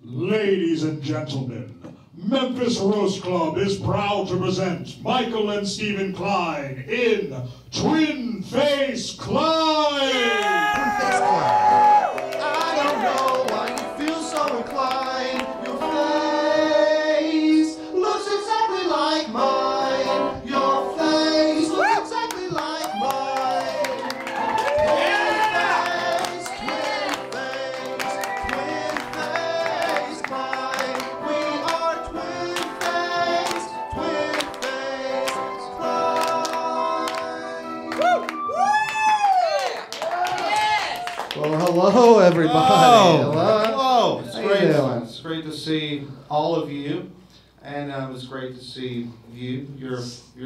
Ladies and gentlemen, Memphis Roast Club is proud to present Michael and Stephen Kline in Twin Face Klines! I don't know why you feel so inclined. Your face looks exactly like mine. Your face looks exactly like mine. Twin face, mine. We are twin face, Klines. Well, hello everybody. Hello. It's How great. you doing? It's great to see all of you, and it's great to see you. Your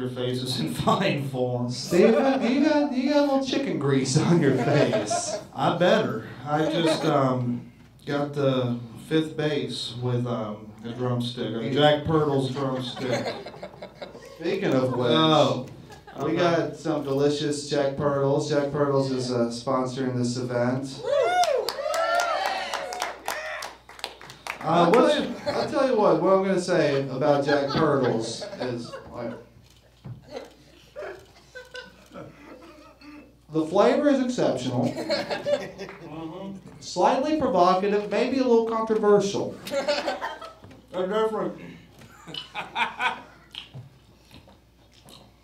face is in fine form. Steven, you got a little chicken grease on your face. I better. I just got the fifth bass with a drumstick, a Jack Pirtle's drumstick. Speaking of which, we got some delicious Jack Pirtles. Jack Pirtles is sponsoring this event. I'll tell you what I'm going to say about Jack Pirtles is like, the flavor is exceptional, slightly provocative, maybe a little controversial. They're different.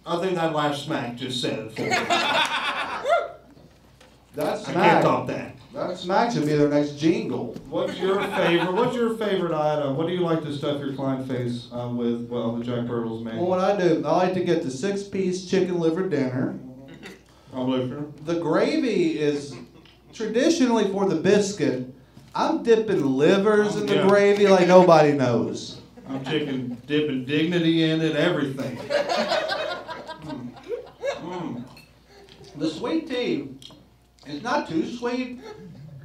I think that last smack just said it for me. That I smack, can't top that. that smack should be their next jingle. What's your favorite item? What do you like to stuff your Kline face with? Well, the Jack Pirtle's made. Well, what I do, I like to get the 6-piece chicken liver dinner. I'm listening. The gravy is traditionally for the biscuit. I'm dipping livers in the gravy like nobody knows. I'm dipping dignity in it, everything. The sweet tea is not too sweet,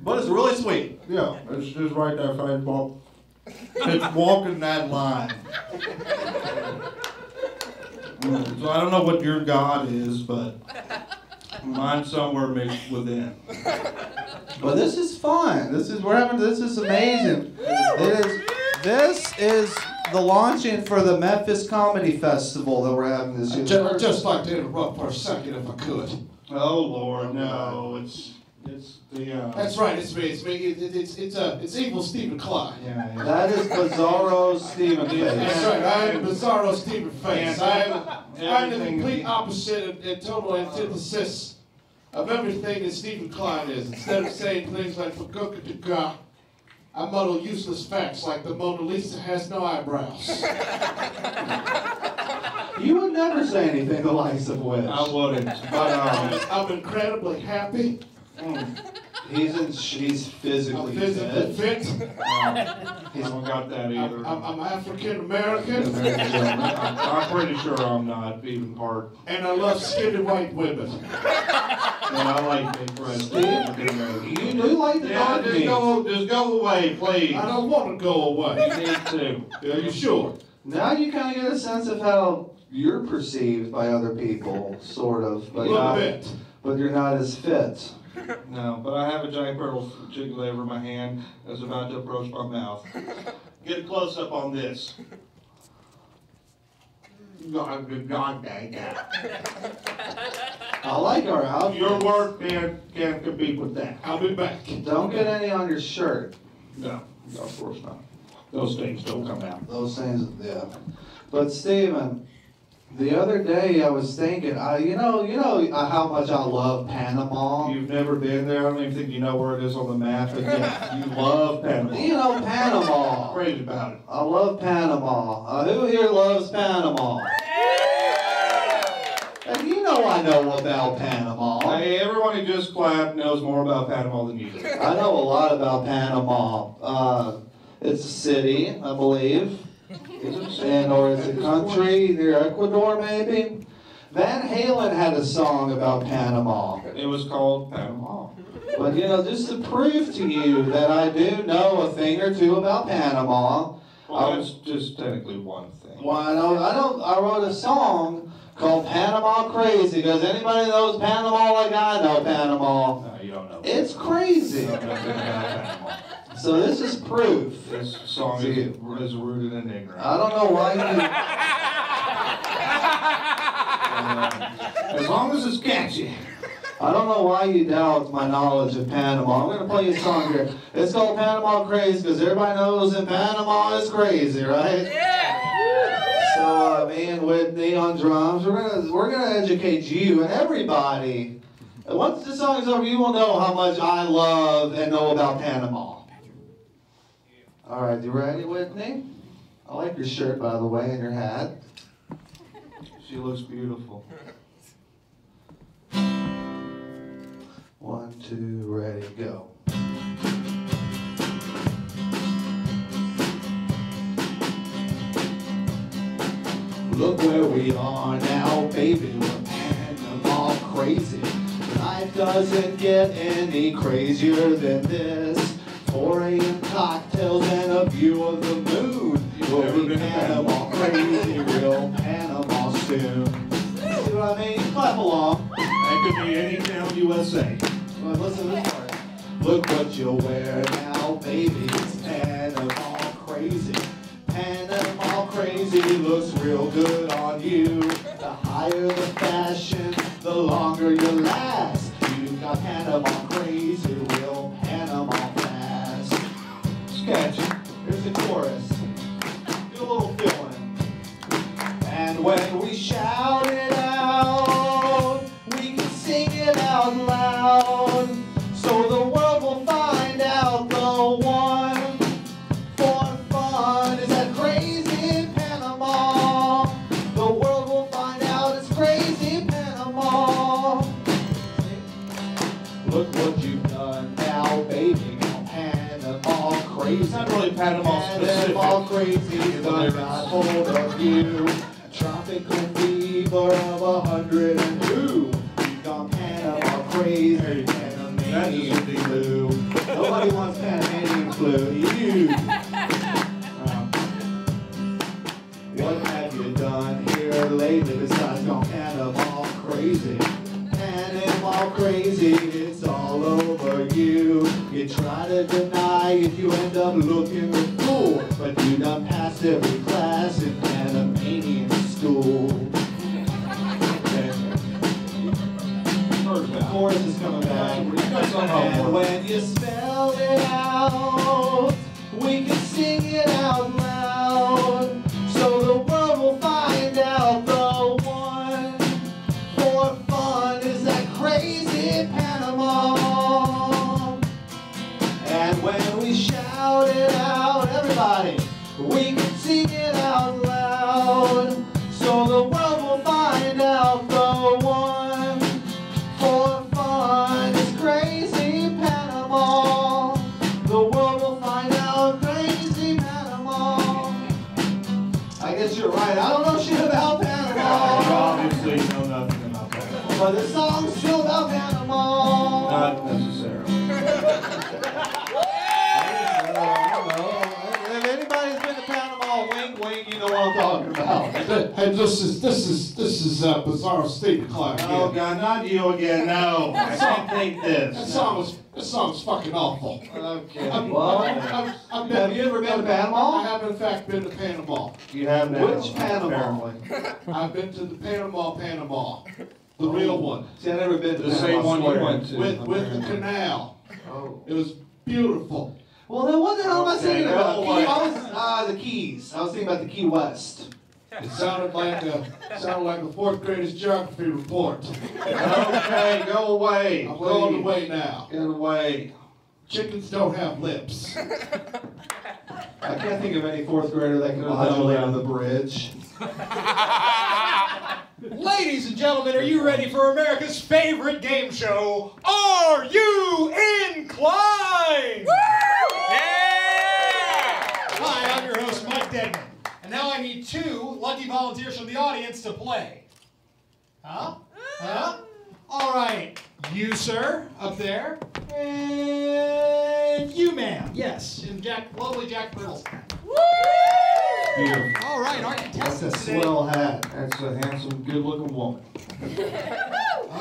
but it's really sweet. Yeah, it's just right there, Facebook. It's walking that line. So I don't know what your God is, but mine's somewhere mixed within. But this is fun. This is amazing. This is the launching for the Memphis Comedy Festival that we're having this year. I'd just like to interrupt for a second if I could. Oh Lord, no! It's the. That's right, it's me. It's evil Stephen Kline. Yeah. That is Bizarro Stephen Face. That's right. I am Bizarro Stephen Face. I'm the Everything- complete opposite and total antithesis of everything that Stephen Kline is. Instead of saying things like "Fakuka," I muddle useless facts like the Mona Lisa has no eyebrows. You would never say anything the likes of which. I wouldn't. But I'm incredibly happy. He's physically I'm physically fit. I don't got that either. I'm African American. I'm pretty sure I'm not even part. And I love skinny white women. And I like big friends. You do like the dog meat. Just go away, please. I don't want to go away. You need to. Are you sure? Now you kind of get a sense of how you're perceived by other people, sort of. A little bit. But you're not as fit. No, but I have a Jack Pirtle chicken liver in my hand that's about to approach my mouth. Get a close up on this. I like our outfits. Your work can't compete with that. I'll be back. Don't get any on your shirt. No, of course not. Those things don't come out. Those things, yeah. But Steven, the other day I was thinking, you know how much I love Panama. You've never been there. I don't even think you know where it is on the map. And yet you love Panama. You know Panama. Crazy about it. I love Panama. Who here loves Panama? And you know I know about Panama. Hey, everyone who just clapped knows more about Panama than you do. I know a lot about Panama. It's a city, I believe. Or it's a country near Ecuador, maybe. Van Halen had a song about Panama. It was called Panama. But just to prove to you that I do know a thing or two about Panama. Well, that's just technically one thing. Well, I wrote a song called Panama Crazy, because anybody knows Panama like I know Panama. No, you don't know. It's crazy. You don't know anything about Panama. So this is proof. This song is rooted in ignorance. I don't know why you... As long as it's catchy. I don't know why you doubt my knowledge of Panama. I'm going to play you a song here. It's called Panama Craze because everybody knows in Panama it's crazy, right? Yeah! So me and Whitney on drums, we're gonna educate you and everybody. And once the song is over, you will know how much I love and know about Panama. All right, you ready, Whitney? I like your shirt, by the way, and your hat. She looks beautiful. 1, 2, ready, go. Look where we are now, baby, we're Panama crazy. Life doesn't get any crazier than this. 4 a.m. cocktails and a view of the moon. We'll be Panama crazy, real Panama soon. See what I mean? Clap along. That could be any town USA. Well, listen to this part. Look what you'll wear now, baby. It's Panama crazy. Panama crazy looks real good on you. The higher the fashion, the longer you last. You got Panama crazy, real Panama fast. Sketch. Here's the chorus. Do a little feeling. And when we shout it out, we can sing it out loud. So the world will find out the one for fun is that crazy in Panama. The world will find out it's crazy in Panama. Look what you've done now, baby. Panama crazy. It's not really Panama specific. Panama crazy done got hold of you. Tropical fever of 102. You've gone Panama crazy. Panamanian flu. Nobody wants Panamanian flu. You. What have you done here lately besides gone Panama crazy? Panama crazy, it's all over you. You try to deny it, you end up looking a fool. But you done passed every class in Panamanian school. The chorus is coming back. And when you spell it out, we can sing it out loud. So the world will find out the one for fun is that crazy Panama. And when we shout it out, everybody, we can sing it out loud. So the world will find out the one for fun is crazy Panama. The world will find out crazy Panama. I guess you're right. I don't know shit about Panama. You obviously know nothing about Panama. But the song's still about Panama. Not necessarily. If anybody's been to Panama, wink, wink, you know what I'm talking about. Hey, this is bizarre Steve Klein. Oh God, not you again. No, I can't take this. That song's fucking awful. Okay. Well, Have you ever been to Panama? I have in fact been to Panama. You have now. Which Panama? I've been to the Panama, the real one, See, I've never been to The Panama same one you Square. went to. with the canal. Oh. It was beautiful. Well, then what the hell am I thinking Okay, about? go away. The Keys. I was thinking about the Key West. It sounded like a fourth grader's geography report. Okay, go away. I'm going please. away now. Get away. Chickens don't have lips. I can't think of any fourth grader that can modulate on the bridge. Ladies and gentlemen, are you ready for America's favorite game show? Are You In-Kline? Yeah! Hi, I'm your host, Mike Deadman. And now I need 2 lucky volunteers from the audience to play. Huh? Huh? All right. You, sir, up there. And you, ma'am. Yes. And lovely Jack Pirtle. Beautiful. All right, our That's a contestants today. swell hat. That's a handsome, good-looking woman.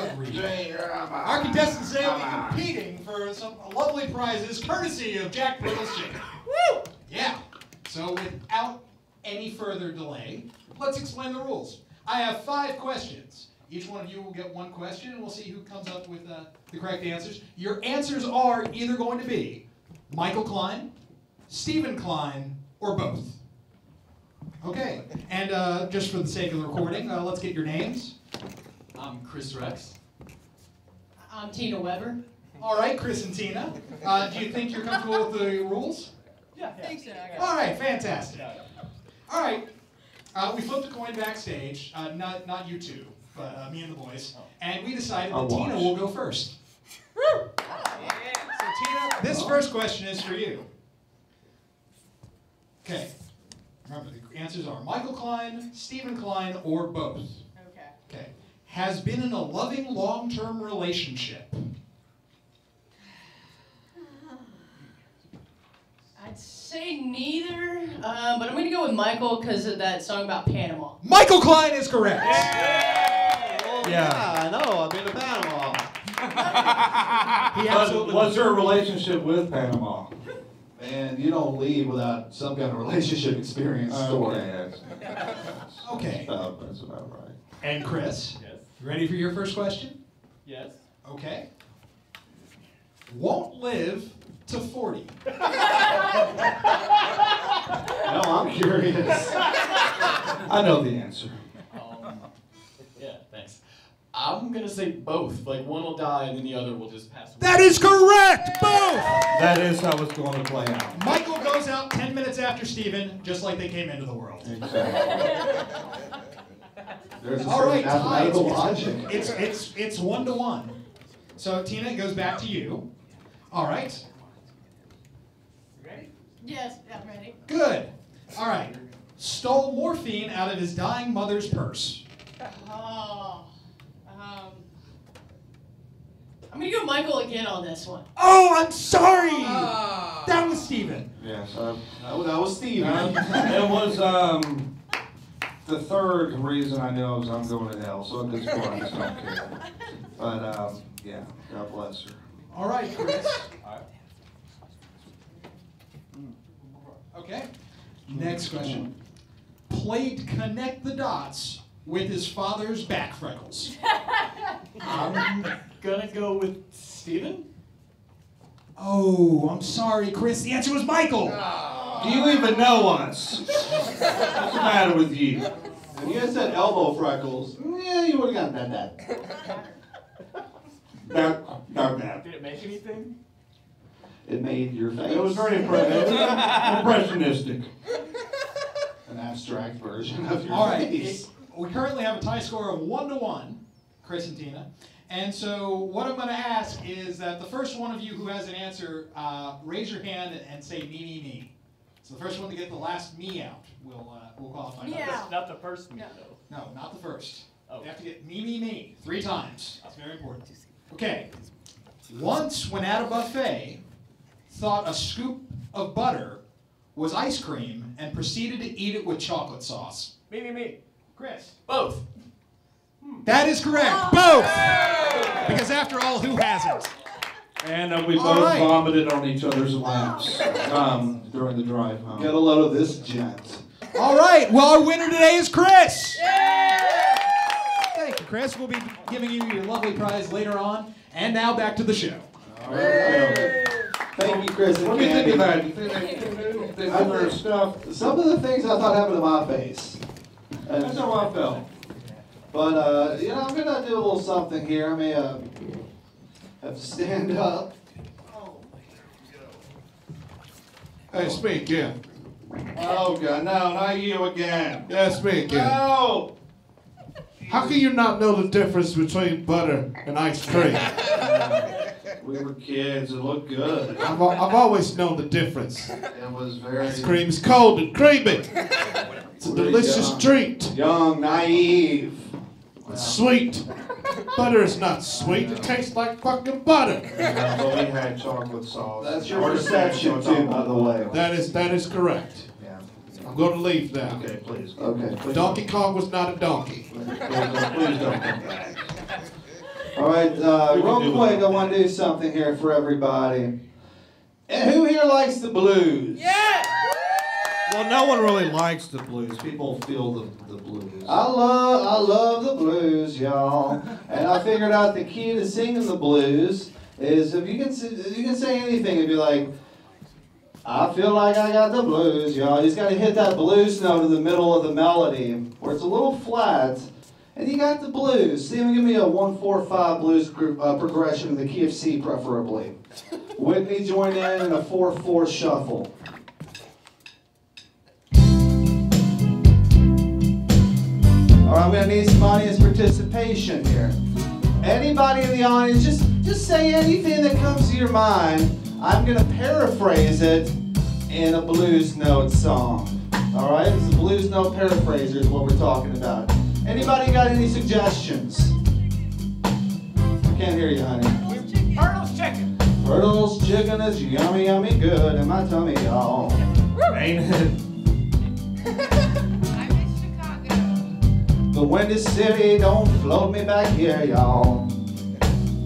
Agreed. Our contestants today will be competing for some lovely prizes courtesy of Jack Pirtle's Chicken. Woo! Yeah. So without any further delay, let's explain the rules. I have 5 questions. Each one of you will get 1 question, and we'll see who comes up with the correct answers. Your answers are either going to be Michael Kline, Stephen Kline, or both. Okay, and just for the sake of the recording, let's get your names. I'm Chris Rex. I'm Tina Weber. All right, Chris and Tina. Do you think you're comfortable with the rules? Yeah. I think so. All right, fantastic. All right, we flipped a coin backstage, not you two, but me and the boys, and we decided that Tina will go first. Woo! So Tina, this first question is for you. Okay. Remember, the answers are Michael Kline, Stephen Kline, or both. Okay. Okay. Has been in a loving long-term relationship. I'd say neither, but I'm going to go with Michael because of that song about Panama. Michael Kline is correct. Yeah, I know. I've been to Panama. He absolutely What's your relationship with Panama? Man, you don't leave without some kind of relationship experience story. Okay. That's about right. And Chris, Yes. you ready for your first question? Yes. Okay. Won't live to 40. No, I'm curious. I know the answer. Yeah, thanks. I'm gonna say both. Like one will die and then the other will just pass away. That is correct! Both! That is how it's going to play out. Michael goes out 10 minutes after Stephen, just like they came into the world. Exactly. There's a All right, certain mathematical ties. logic. It's 1-1. So Tina, it goes back to you. All right. Ready? Yes, I'm ready. Good. All right. Stole morphine out of his dying mother's purse. Oh, I'm going to go Michael again on this one. Oh, I'm sorry! That was Stephen. Yes. That was Steve. It was the third reason I know is I'm going to hell, so at this point I just don't care. But yeah, God bless her. All right, Chris. All right. Okay. Next question. Played Connect the Dots with his father's back freckles. I'm gonna go with Steven. Oh, I'm sorry, Chris. The answer was Michael. Do you even know us? What's the matter with you? If you had said elbow freckles, yeah, you would have gotten that. That. Did it make anything? It made your face. It was very impressionistic. An abstract version of your All right. face. We currently have a tie score of 1-1, Chris and Tina. And so what I'm going to ask is that the first one of you who has an answer, raise your hand and say me, me, me. So the first one to get the last me out will qualify. Yeah. Not the first me though. No, not the first. Oh. You have to get me, me, me 3 times. That's very important. Okay. Once, when at a buffet, thought a scoop of butter was ice cream and proceeded to eat it with chocolate sauce. Me. Chris. Both. That is correct. Both. Because after all, who hasn't? And we All both right. vomited on each other's laps during the drive home. Get a load of this, gent. All right. Well, our winner today is Chris. Thank you, Chris. We'll be giving you your lovely prize later on. And now back to the show. All right. Thank you, Chris and What do you think of Candy. that? You think they do their stuff? Some of the things I thought happened to my face. That's how I felt. But, you know, I'm going to do a little something here. I may have to stand up. Hey, speak, yeah. Oh, God, no, not you again. Yeah, speak, yeah. No! How can you not know the difference between butter and ice cream? We were kids. It looked good. I've always known the difference. It was very... Ice cream is cold and creamy. It's a delicious treat. Young, naive. It's sweet. Butter is not sweet. It tastes like fucking butter. But we had chocolate sauce. That's your perception, too, by the way. That is correct. Yeah. I'm going to leave now. Okay, please. Okay. Donkey Kong was not a donkey. Please don't come back. All right, real quick, I want to do something here for everybody. And who here likes the blues? Yeah! Well, no one really likes the blues. People feel the blues. I love the blues, y'all. And I figured out the key to singing the blues is if you can say anything, if you're like, I feel like I got the blues, y'all. You just got to hit that blues note in the middle of the melody where it's a little flat, and you got the blues. See, give me a 1-4-5 blues progression in the key of C, preferably. Whitney joined in a 4-4 shuffle. All right, I'm gonna need some audience participation here. Anybody in the audience, just say anything that comes to your mind. I'm gonna paraphrase it in a blues note song. All right, it's a blues note paraphraser is what we're talking about. Anybody got any suggestions? I can't hear you, honey. Pirtle's chicken. Pirtle's chicken is yummy, yummy good in my tummy, y'all. Ain't it? I miss Chicago. The Windy City don't float me back here, y'all.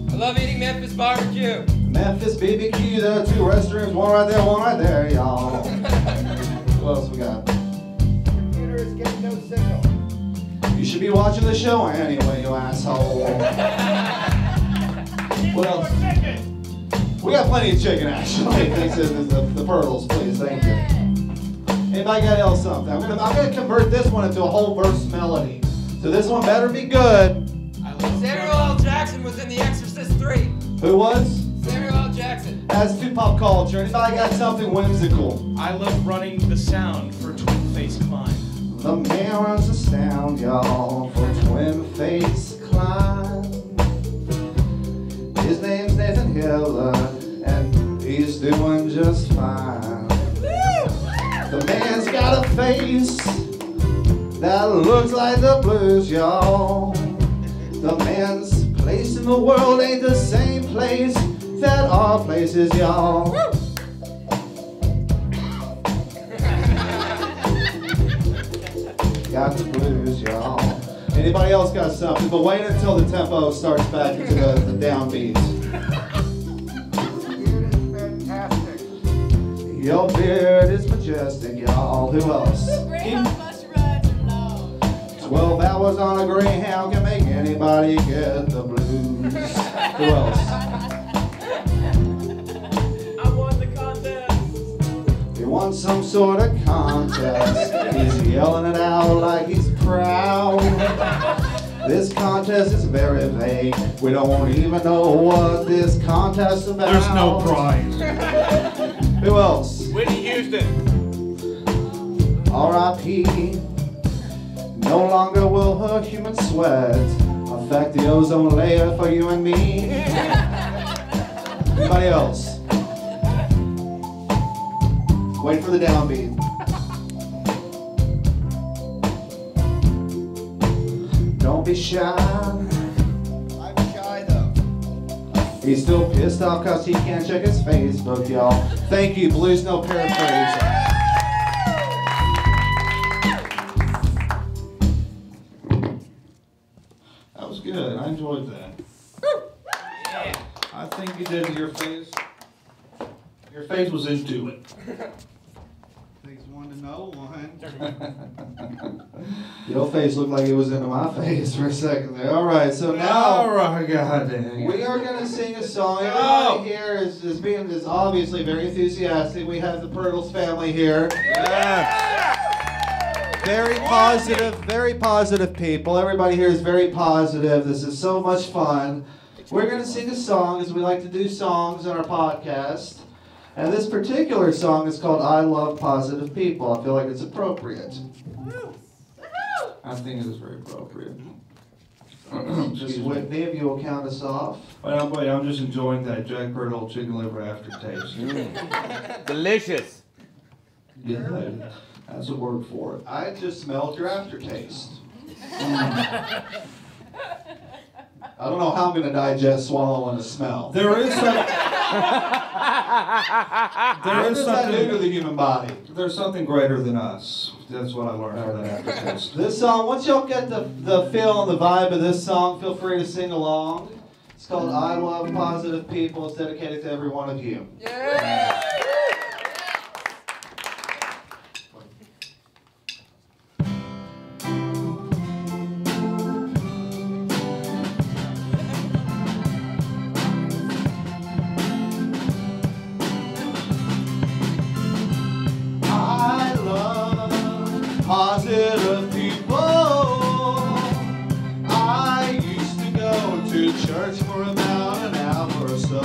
I love eating Memphis barbecue. Memphis BBQ, there are 2 restrooms, one right there, y'all. What else we got? Computer is getting no signal. You should be watching the show anyway, you asshole. What else? We got plenty of chicken, actually. Thanks to the Pirtles, please, thank you. Anybody got else something? I'm gonna convert this one into a whole verse melody. So this one better be good. Samuel L. Jackson was in The Exorcist 3. Who was? Samuel L. Jackson. That's too pop culture. Anybody got something whimsical? I love running the sound for Twin Face Climb. The man runs the sound, y'all, for Twin Face Klines. His name's Nathan Hiller, and he's doing just fine. The man's got a face that looks like the blues, y'all. The man's place in the world ain't the same place that our place is, y'all. Got the blues, y'all. Anybody else got something? But wait until the tempo starts back into the downbeat. Your beard is majestic, y'all. Who else? 12 hours on a Greyhound can make anybody get the blues. Who else? I won the contest. He won some sort of contest. He's yelling it out like he's proud. This contest is very vague. We don't even know what this contest is about. There's no prize. Who else? Whitney Houston. R.I.P. No longer will her human sweat affect the ozone layer for you and me. Anybody else? Wait for the downbeat. Don't be shy. I'm shy though. He's still pissed off because he can't check his Facebook, y'all. Thank you, Blues No Paraphraser. That was good. I enjoyed that. I think you did your face. Your face was into it. Takes one to know one. Your face looked like it was into my face for a second there. All right, so now All right, goddamn. we are going to sing a song. Everybody here is obviously very enthusiastic. We have the Pirtles family here. Very positive people. Everybody here is very positive. This is so much fun. We're going to sing a song as we like to do songs on our podcast. And this particular song is called I Love Positive People. I feel like it's appropriate. I think it is very appropriate. Just Whitney, if you will count us off. Wait, I'm just enjoying that Jack Pirtle chicken liver aftertaste. Delicious. Yeah, that's a word for it. I just smelled your aftertaste. I don't know how I'm going to digest swallowing a smell. There is some. What does that do to the human body? There's something greater than us. That's what I learned from that aftertaste. This song, once y'all get the feel and the vibe of this song, feel free to sing along. It's called I Love Positive People. It's dedicated to every one of you. Yeah. I love positive people. I used to go to church for about an hour or so.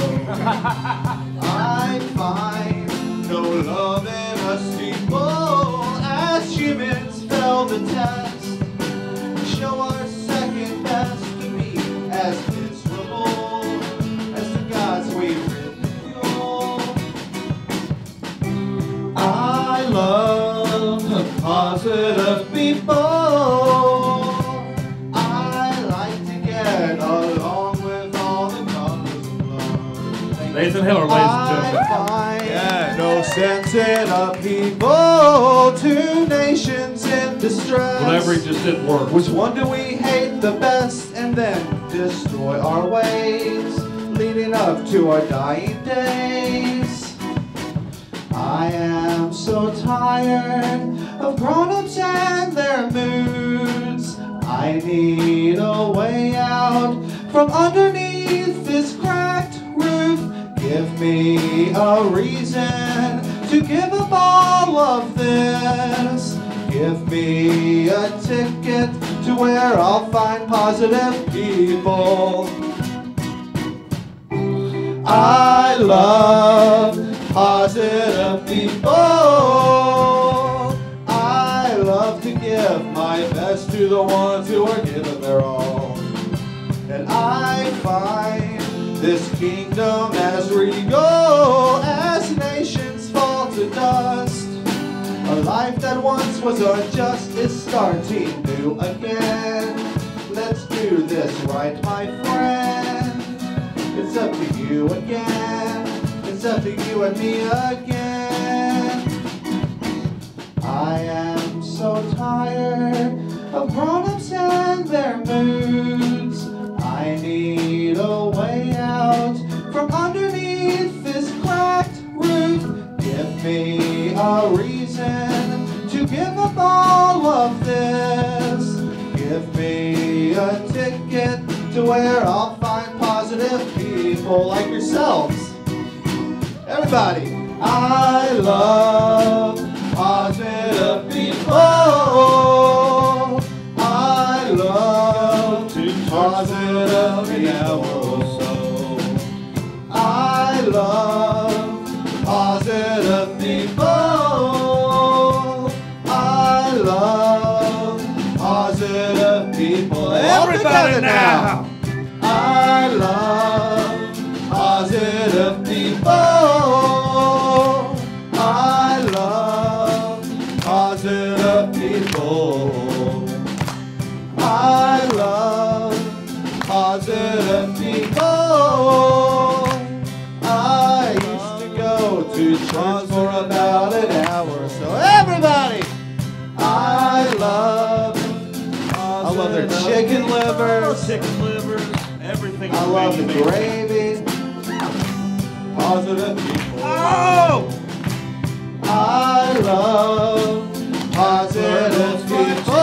I find no love in us people as humans fail the test. Show our second best to be as miserable as the gods we ridicule. I love positive people. I like to get along with all the colors of love. Nathan Hiller, ladies and gentlemen. I find no sensitive people to nations in distress. Whatever he just didn't work. Which one do we hate the best and then destroy our ways, leading up to our dying days? I am so tired of grown-ups and their moods. I need a way out from underneath this cracked roof. Give me a reason to give up all of this. Give me a ticket to where I'll find positive people. I love positive people. I love to give my best to the ones who are giving their all. And I find this kingdom as regal as nations fall to dust. A life that once was unjust is starting new again. Let's do this right, my friend. It's up to you again. It's up to you and me again. I am so tired of grown-ups and their moods. I need a way out from underneath this cracked roof. Give me a reason to give up all of this. Give me a ticket to where I'll find positive people like yourselves. Everybody, I love positive people. I love positive people. I love positive people. I love positive people. Everybody now. I love positive people. I love positive people. I love positive people. I used to go to church for about an hour. So everybody, I love their chicken livers. Chicken livers, everything. I love the gravy. Positive people. Oh! I love positive people.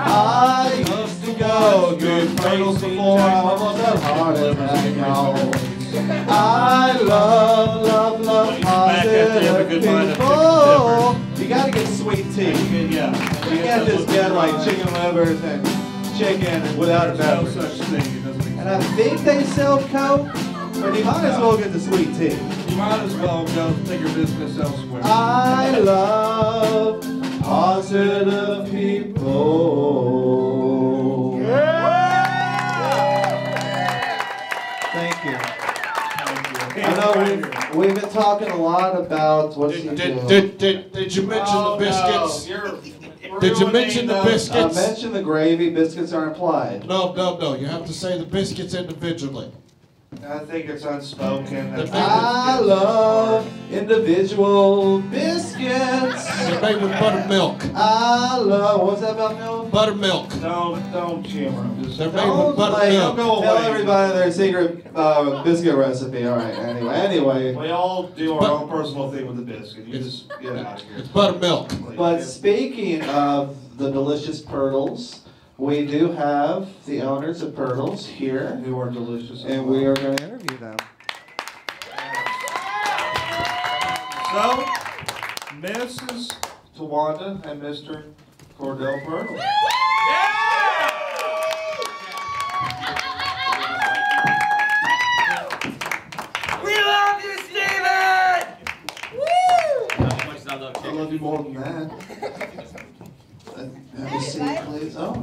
I used to go to Pirtle before I almost had a heart attack, y'all. I love positive people. You gotta get sweet tea. Yeah. You can't just get like chicken livers and chicken without a No beverage. such thing. It doesn't exist. And I think they sell Coke, but you might as well get the sweet tea. You might as well go take your business elsewhere. I love positive people. Thank you. I know we've been talking a lot about what's he doing. Did you mention the biscuits? Did you mention the I biscuits? mentioned the gravy. Biscuits are implied. No. You have to say the biscuits individually. I think it's unspoken. I love individual biscuits. They're made with buttermilk. I love, what's that about milk? Buttermilk. Don't humor them. Just They're made Don't with like, buttermilk. go tell away. everybody their secret biscuit recipe. All right, anyway. We all do our own personal thing with the biscuit. You just get out of here. It's buttermilk. But speaking of the delicious Pirtles, we do have the owners of Pirtles here, Who are delicious. and we are going to interview them. So, Mrs. Tawanda and Mr. Cordell Pirtle. We love you, Steven! I love you more than that. Have a seat, please. Oh,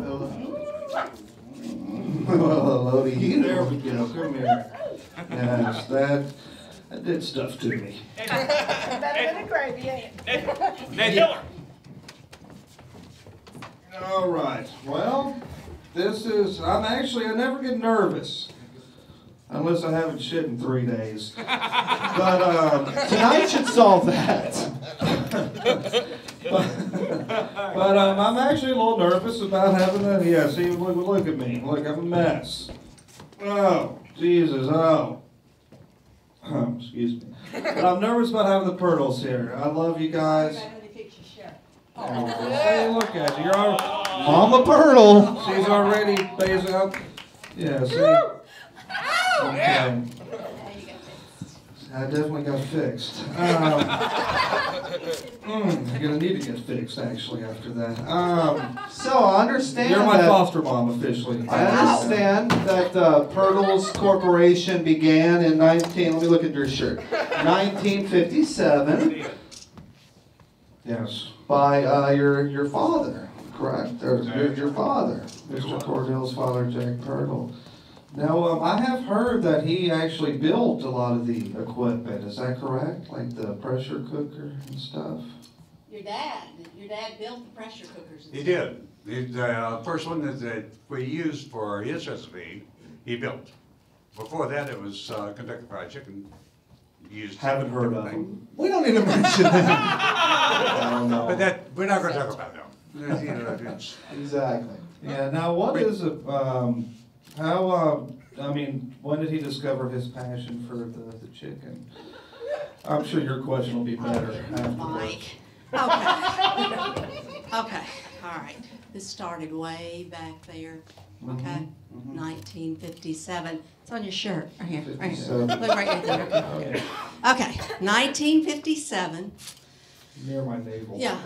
hello to you. There we go. Come here. Yes, that did stuff to me. Better than a gravy, ain't it? All right. Well, I never get nervous. Unless I haven't shit in 3 days. But, Tonight should solve that. but I'm actually a little nervous about having that. Yeah, see, look at me. Look, I'm a mess. Oh, Jesus, oh. Excuse me. But I'm nervous about having the Pirtles here. I love you guys. Hey, look at you. You're already, Mama Pirtle. she's already phasing up. Yeah, see? Okay. I definitely got fixed. I'm gonna need to get fixed actually after that. So I understand You're my that. foster mom officially. I understand that Pirtles Corporation began in let me look at your shirt, 1957 Yes. by your father, correct? Or your father, Mr. Cordell's father, Jack Pirtle. Now, I have heard that he actually built a lot of the equipment. Is that correct? Like the pressure cooker and stuff? Your dad built the pressure cookers. He did. The first one that we used for his recipe, he built. Before that, it was Kentucky Fried Chicken. Used Haven't heard of thing. him. We don't need to mention that. I don't know. But that we're not going to talk about that. You know, it's, Exactly. Yeah, now what is it, when did he discover his passion for the chicken? I'm sure your question will be better afterwards. Mike. Okay. Okay. All right. This started way back there. Okay. 1957. It's on your shirt. Right here. Right here. 57. Look right there. Okay. 1957. Near my navel. Yeah.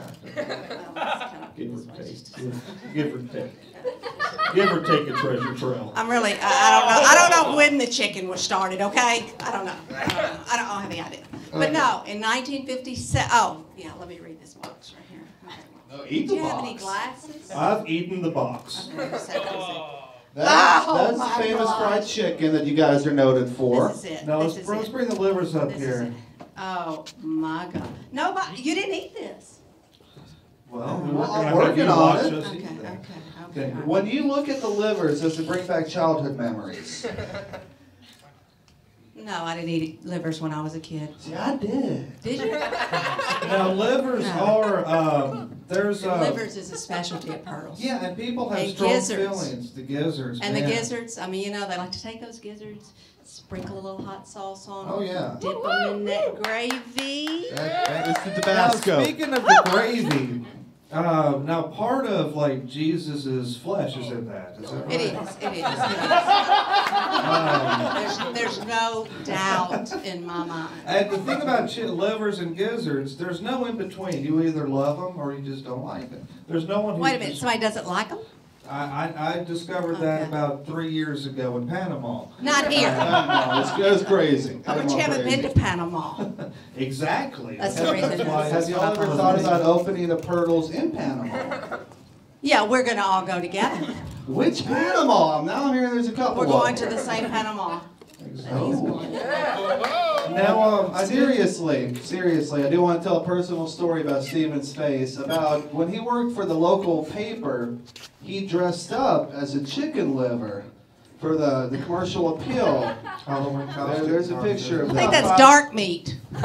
Give or take. Give or take. Give or take a treasure trail. I'm really. I don't know when the chicken was started. Okay. I don't know. I don't have any idea. But no, in 1957. Oh, yeah. Let me read this box right here. No, eat Do the you have any box. glasses? I've eaten the box. Okay, just a second. That's my famous gosh. fried chicken that you guys are noted for. This is it. Now, This is let's it. bring the livers up This is here. it. Oh my God! Nobody, you didn't eat this. Well, Well, we're I'm gonna have working you on watch it. us Okay, eat okay, that. okay. Okay. When you look at the livers, does it bring back childhood memories? No, I didn't eat livers when I was a kid. See, I did. Did you? Now, livers No. are, there's, Livers is a specialty at Pirtle's. yeah, and people have And strong gizzards. feelings. The gizzards, And the man. gizzards, I mean, you know, they like to take those gizzards, sprinkle a little hot sauce on them. Oh, yeah. Dip them in that gravy. That is the Now, Tabasco. speaking of the gravy, now part of like Jesus's flesh is in that. Is that right? It is. It is. There's no doubt in my mind. And the thing about livers and gizzards, there's no in between. You either love them or you just don't like them. There's no one who. Wait a minute. Somebody doesn't like them? I discovered that Okay. about 3 years ago in Panama. Not here. No, it's crazy. But you haven't been to Panama. Exactly. That's the reason. why Have it's y'all not ever on thought the about opening a Pirtle's in Panama? Yeah, we're going to all go together. Which Panama? Now I'm hearing there's a couple. We're of going them. to the same Panama. Oh. Now, Seriously, I do want to tell a personal story about Steven's face. About when he worked for the local paper, he dressed up as a chicken liver for the commercial appeal. Halloween costume. There's a picture of I that. think that's dark meat. Yes!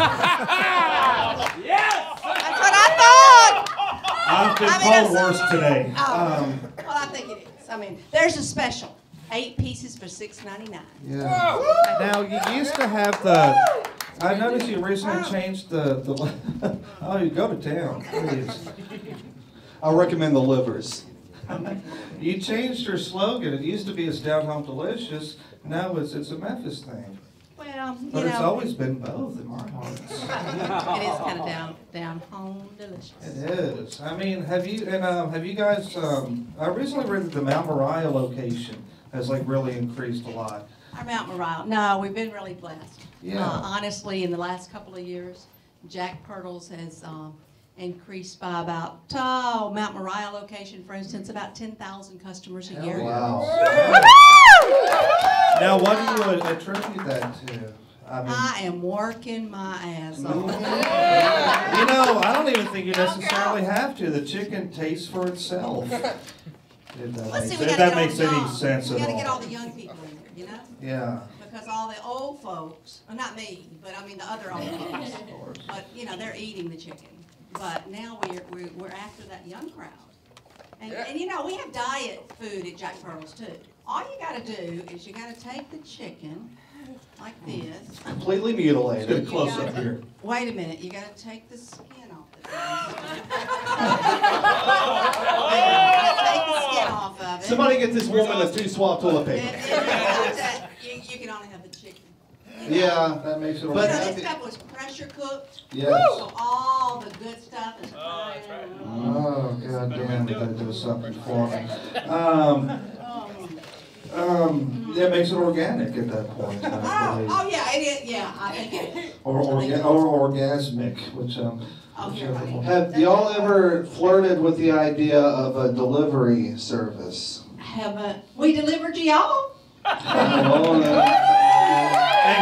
That's what I thought. I've been I mean, told that's- worse today. Oh, well, I think it is. I mean, there's a special. 8 pieces for $6.99. Yeah. Now you used to have the. I noticed you recently changed the. Oh, you go to town, please. I recommend the livers. You changed your slogan. It used to be "It's down home delicious." Now it's a Memphis thing. Well, you But it's know, always been both in my heart. it is kind of down home delicious. It is. I mean, have you guys? I recently read that the Mount Moriah location has like really increased a lot. Our Mount Moriah. No, we've been really blessed. Yeah. Honestly, in the last couple of years, Jack Pirtle's has increased by about, Mount Moriah location, for instance, about 10,000 customers a year. Wow. Now, what do you attribute that to? I am working my ass off. You know, I don't even think you necessarily have to. The chicken tastes for itself. If that makes any sense We at got to all. get all the young people in there, you know? Yeah. Because all the old folks, well, not me, but I mean the other old folks, but you know, they're eating the chicken. But now we're after that young crowd. And you know, we have diet food at Jack Pirtle's too. All you got to do is you got to take the chicken like this. Completely mutilated. Let's get a close up here. Wait a minute, you got to take the skin off the take the skin off of it. Somebody get this woman a 2-swab toilet paper. And you can only have the chicken. Yeah, that makes it. You know, this stuff was pressure cooked. Yes. So all the good stuff is. Oh, God damn it, that does something for me. That makes it organic at that point, I believe. Oh yeah, it is. Yeah, I think it is. Or orgasmic, which Have y'all ever flirted with the idea of a delivery service? Haven't we delivered to y'all? And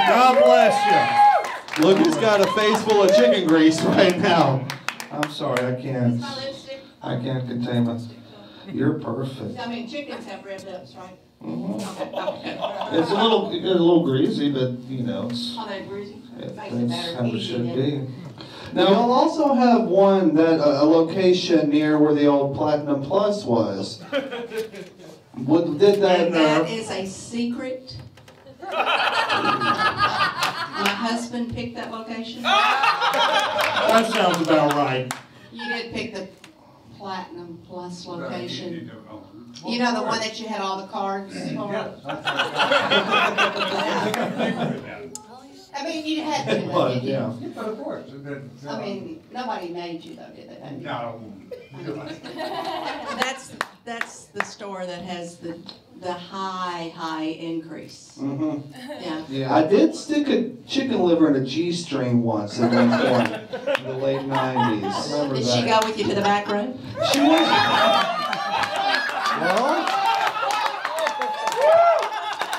God bless you. Look who's got a face full of chicken grease right now. I'm sorry, I can't contain myself. You're perfect. I mean, chickens have red lips, right? It's a little greasy, but you know, it's. Oh, they're greasy. That's how it should be. Now, y'all also have one that a location near where the old Platinum Plus was. What did that? That is a secret. My husband picked that location. That sounds about right. You did pick the Platinum Plus location. You know the one that you had all the cards for? I mean, you had to. It was, yeah. But of course. I mean, nobody made you though, did they? No. That's the store that has the high increase. Mm-hmm. Yeah. I did stick a chicken liver in a G-string once at one point in the late 90s. Did she go with you to the back room? She was. Well,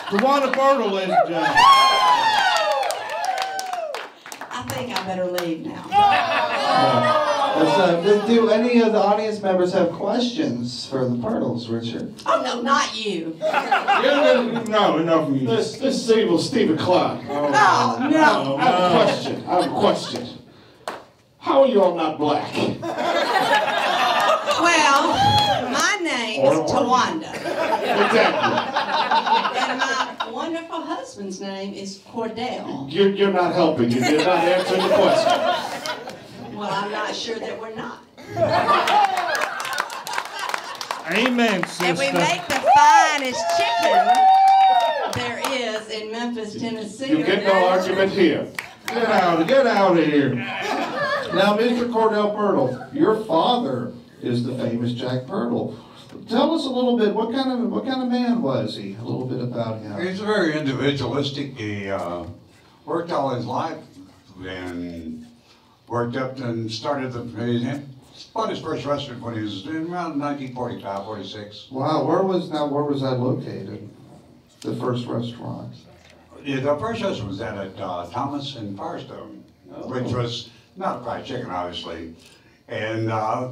Tawana Pirtle, ladies and gentlemen. I think I better leave now. Do any of the audience members have questions for the Pirtles, Richard? Oh no, not you. No, enough of you. This is evil Stephen Klein. Oh no. I have a question. How are you all not black? Well, my name is Tawanda. Exactly. And my wonderful husband's name is Cordell. You're not helping. You're not answering the question. Well, I'm not sure that we're not. Amen, sister. And we make the finest chicken there is in Memphis, Tennessee. You get no argument here. Get out of here. Now, Mr. Cordell Pirtle, your father is the famous Jack Pirtle. Tell us a little bit, what kind of man was he? A little bit about him. He's very individualistic. He worked all his life and worked up and started bought his first restaurant when he was in around 1945, 46. Wow, where was that located? The first restaurant? Yeah, the first restaurant was at Thomas and Firestone, which was not fried chicken, obviously. And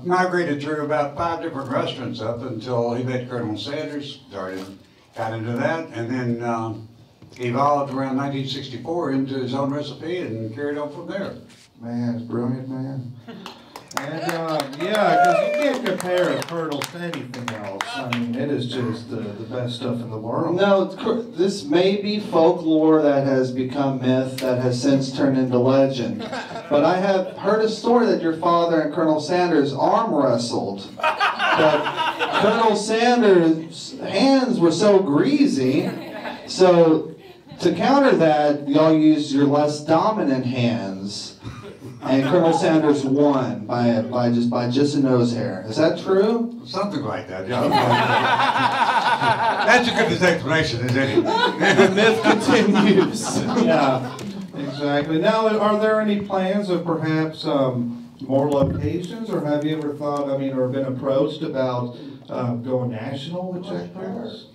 migrated through about 5 different restaurants up until he met Colonel Sanders, started got into that, and then evolved around 1964 into his own recipe and carried on from there. Man, it's brilliant, man. And yeah, because you can't compare Pirtle to anything else. I mean, it is just the best stuff in the world. No, this may be folklore that has become myth, that has since turned into legend. But I have heard a story that your father and Colonel Sanders arm wrestled. But Colonel Sanders' hands were so greasy, so to counter that, y'all used your less dominant hands. And Colonel Sanders won by just a nose hair. Is that true? Something like that, yeah. That's a good explanation, isn't it? The myth continues. Yeah, exactly. Now, are there any plans of perhaps more locations, or have you ever thought, I mean, or been approached about going national with Jack Pirtles?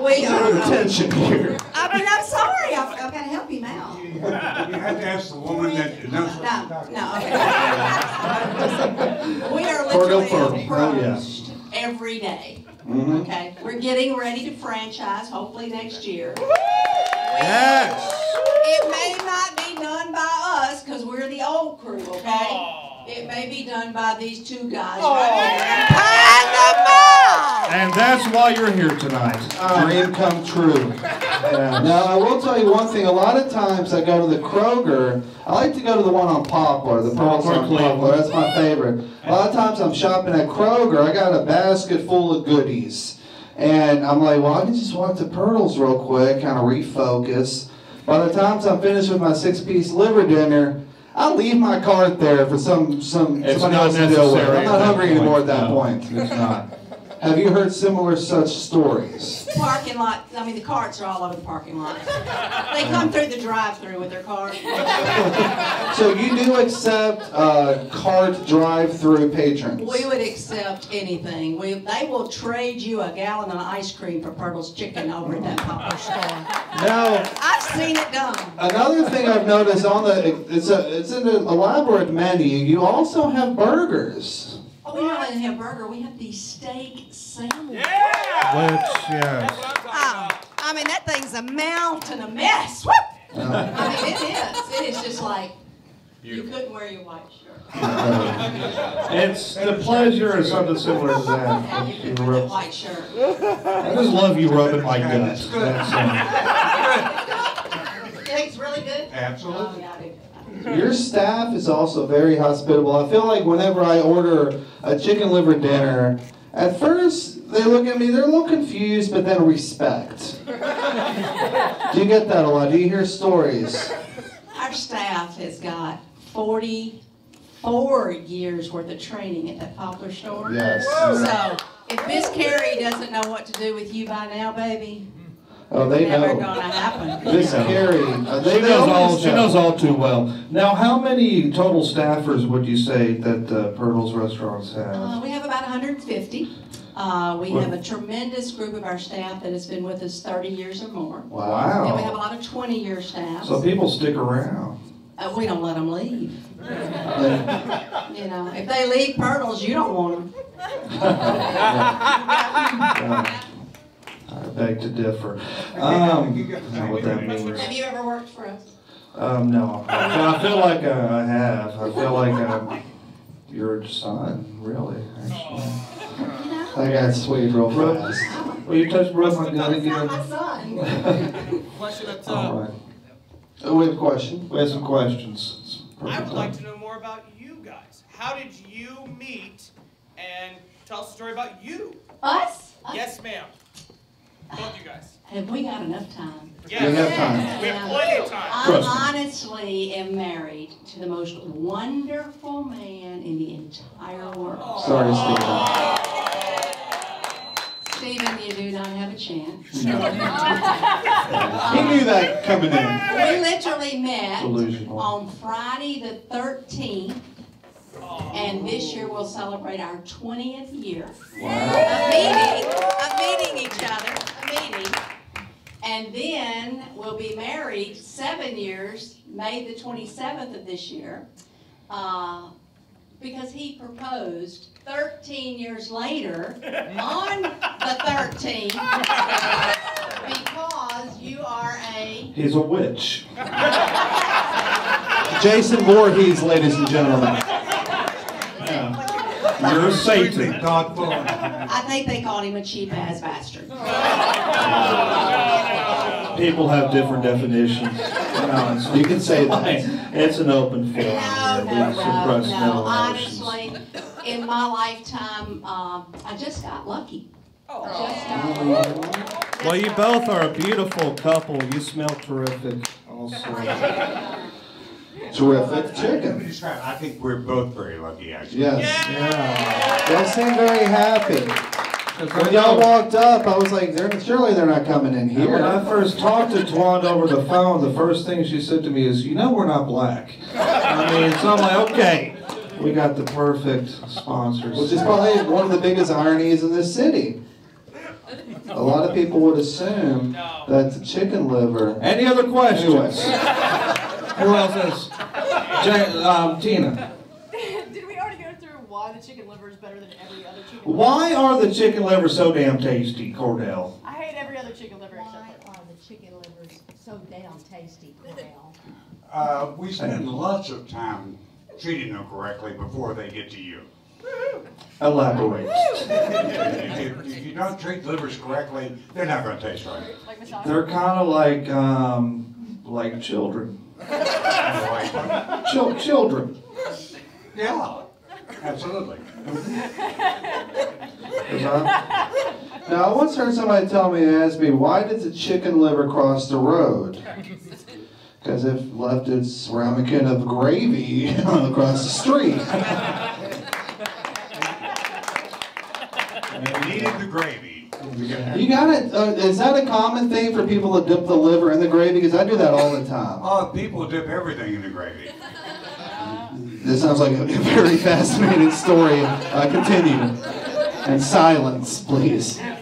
We are. Attention here. I mean, I'm sorry. I've got to help him out. You have to ask the woman that knows. No, okay. We are literally approached every day. Mm-hmm. Okay, we're getting ready to franchise, hopefully next year. Yes. It may not be done by us because we're the old crew, okay? It may be done by these two guys right there in Panama. And that's why you're here tonight. Dream come true. Yeah. Now, I will tell you one thing. A lot of times I go to the Kroger. I like to go to the one on Poplar, the Pearls on Poplar. That's my favorite. A lot of times I'm shopping at Kroger. I got a basket full of goodies. And I'm like, well, I can just walk to Pirtle's real quick, kind of refocus. By the time I'm finished with my 6-piece liver dinner, I'll leave my cart there for somebody else to deal with. I'm not hungry anymore at that point. It's not. Have you heard similar such stories? Parking lot, I mean, the carts are all over the parking lot. They come through the drive-thru with their cart. So you do accept cart drive-through patrons? We would accept anything. They will trade you a gallon of ice cream for Pirtle's chicken over at that Poplar store. Now, I've seen it done. another thing I've noticed on it's an elaborate menu. You also have burgers. Oh, we not only have burger, we have the steak sandwich. Which, yes. I mean, that thing's a mountain of mess. Woo! I mean, it is. It is just like you couldn't wear your white shirt. It's the pleasure of something similar to that. And you couldn't wear the white shirt. I just love you rubbing my guts. Steak's really good? Absolutely. Oh, yeah, I do. Your staff is also very hospitable. I feel like whenever I order a chicken liver dinner, at first they look at me, they're a little confused, but then respect. Do you get that a lot? Do you hear stories? Our staff has got 44 years worth of training at that Poplar store. Yes. So if Miss Carrie doesn't know what to do with you by now, baby, Oh, they never know. gonna happen. Miss Carrie, She knows all too well. Now, how many total staffers would you say that Pirtle's restaurants have? We have about 150. We have a tremendous group of our staff that has been with us 30 years or more. Wow. And we have a lot of 20-year staff. So people stick around. We don't let them leave. You know, if they leave Pirtle's, you don't want them. I beg to differ. I don't know what that means. Have you ever worked for us? No. I feel like I have. I feel like your son, really, actually. I got sweet real fast. Will you rub my gut again? My son. Question up top. All right. Oh, we have a question. We have some questions. I would like to know more about you guys. How did you meet? And tell us a story about you. Us? Yes, ma'am. Both you guys. Have we got enough time? Yes. We have time. We have plenty of time. I honestly am married to the most wonderful man in the entire world. Sorry, Steve. Stephen, you do not have a chance. He knew that coming in. We literally met Delusional. on Friday the 13th, and this year we'll celebrate our 20th year of meeting each other, and then we'll be married 7 years, May the 27th of this year. because he proposed 13 years later on the 13th because you are a... He's a witch. Jason Voorhees, ladies and gentlemen. You're Satan. I think they called him a cheap-ass bastard. People have different definitions. You can say that. It's an open forum. No. Honestly, in my lifetime, I just got lucky. Just got lucky. Well, you both are a beautiful couple. You smell terrific also. Terrific chicken. I think we're both very lucky, actually. Yes. Yeah. Y'all seem very happy. When y'all walked up, I was like, surely they're not coming in here. When I first talked to Twan over the phone, the first thing she said to me is, you know we're not black. I mean, so I'm like, okay, we got the perfect sponsors. Which is probably one of the biggest ironies in this city. A lot of people would assume that the chicken liver... Any other questions? Anyways. Who else is? Tina. Did we already go through why the chicken liver is better than every other chicken liver? Why are the chicken livers so damn tasty, Cordell? I hate every other chicken liver except Why are the chicken livers so damn tasty, Cordell? We spend lots of time treating them correctly before they get to you. Elaborate. If you don't treat livers correctly, they're not going to taste right. Like massage? They're kind of like children. Children. Yeah, absolutely. Now, I once heard somebody tell me, ask me, why did the chicken liver cross the road? Because if left its ramekin of gravy across the street. You needed the gravy. You got it. Is that a common thing for people to dip the liver in the gravy? Because I do that all the time. People dip everything in the gravy. This sounds like a very fascinating story. Continue. And silence, please. Yeah.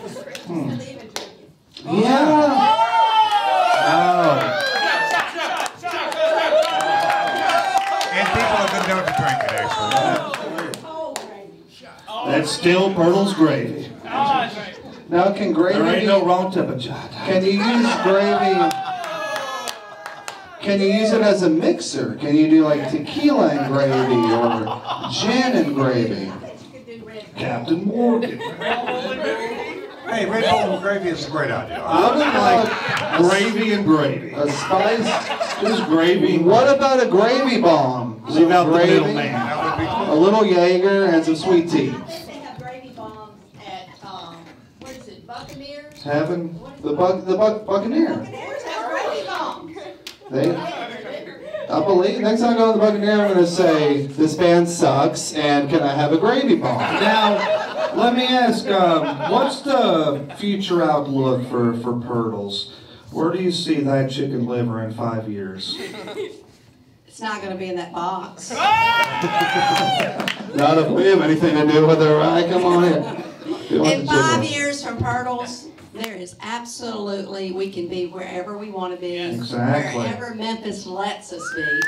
Oh. And people have been known to drink it, actually. That's still Pirtle's gravy. Now, can gravy... There ain't no wrong temperature. Can you use gravy... Can you use it as a mixer? Can you do like tequila and gravy or gin and gravy? Captain Morgan. Hey, Red Bull gravy is a great idea. I would like gravy and gravy. A spice? Just gravy. What about a gravy bomb? Leave out the Gravy, middleman. a little Jaeger, and some sweet tea. They have gravy bombs at, what is it, Buccaneers? Having the Buccaneer. Buccaneers have gravy bombs. I believe next time I go to the Buccaneer, I'm going to say, this band sucks, and can I have a gravy bomb? Now, let me ask, what's the future outlook for Pirtles? Where do you see that chicken liver in 5 years? It's not going to be in that box. Not if we have anything to do with it, right? Come on in. In 5 years from Pirtles, there is absolutely, we can be wherever we want to be. Exactly. Wherever Memphis lets us be.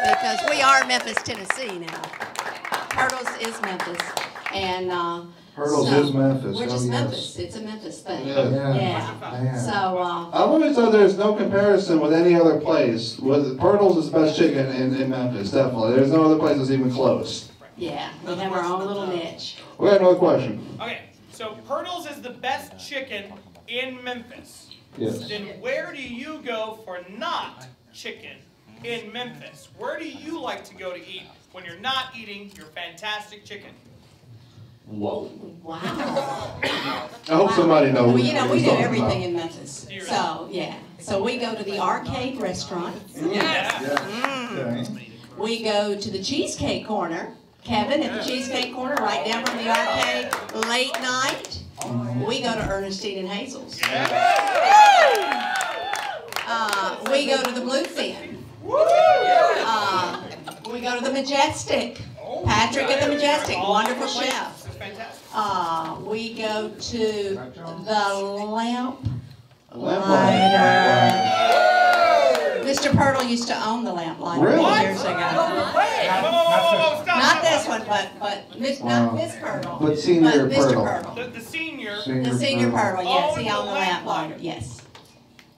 Because we are Memphis, Tennessee now. Pirtles is Memphis. And Pirtles is Memphis. We're just yes. Memphis. It's a Memphis thing. Yeah. So, I've always thought there's no comparison with any other place. Pirtles is the best chicken in Memphis, definitely. There's no other place that's even close. yeah, we have our own little niche. We got another question. Okay, so Pirtles is the best chicken in Memphis. Yes. Then where do you go for not chicken in Memphis? Where do you like to go to eat when you're not eating your fantastic chicken? Whoa. Wow. I hope somebody knows. Well, you know, we do talking everything about. in Memphis. So, yeah. So we go to the arcade restaurant. We go to the Cheesecake Corner. Kevin at the Cheesecake Corner, right down from the arcade, late night. We go to Ernestine and Hazel's. We go to the Bluefin. We go to the Majestic. Patrick at the Majestic, wonderful chef. We go to the Lamp Lighter. Mr. Pirtle used to own the Lamp Lighter Really? years ago. whoa, stop. Not this one, but not Miss Pirtle. But Senior but Mr. Pirtle. Pirtle. The senior. The senior Pirtle, yes, Oh, he the owned the lamplighter. lamplighter, yes.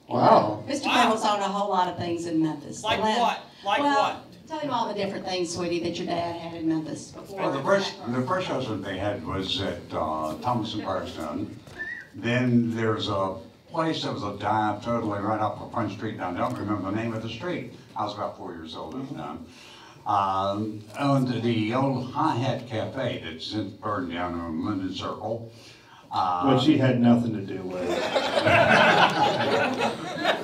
Wow. Mr. Pirtle's owned a whole lot of things in Memphis. Like The lamp- what? Like well, what? Tell him all the different things, sweetie, that your dad had in Memphis before. Well, the first restaurant they had was at Thomas and Parkstone. Then there's a place that was a dive totally right off of Front Street. Now, I don't remember the name of the street. I was about 4 years old at the time. Owned the old High Hat Cafe that's since burned down on London Circle. Which he had nothing to do with.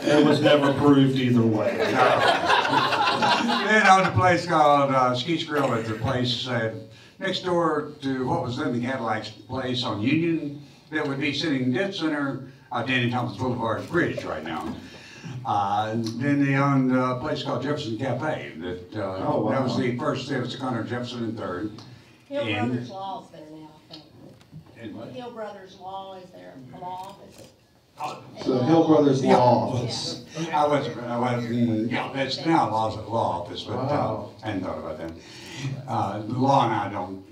It was never proved either way. Then owned a place called Skeet's Grill at the place next door to what was then the Cadillac's place on Union that would be sitting dead center Danny Thomas Boulevard's bridge right now. Then they owned a place called Jefferson Cafe. That that was the first. It was Connor Jefferson and third. Hill Brothers Law is there now, I think. And what? Hill Brothers Law is there, a law office. So Hill Brothers Yeah. Law Office. Yeah, it's now law office, but Wow. I hadn't thought about that. The law and I don't,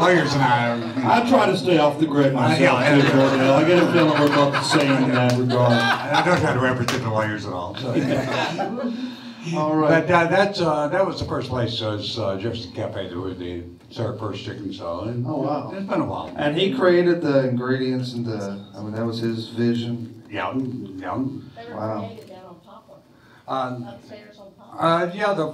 lawyers and I I try to stay off the grid myself, Yeah. too, Cordell. I get a feeling we're about the same in that regard. I don't try to represent the lawyers at all. So. All right. But that was the first place, was Jefferson Cafe, where they served first chicken salad. Oh, wow. It's been a while. And he created the ingredients and that was his vision. Yeah, yeah. They were Wow. created down on Poplar, upstairs on Poplar. Yeah, the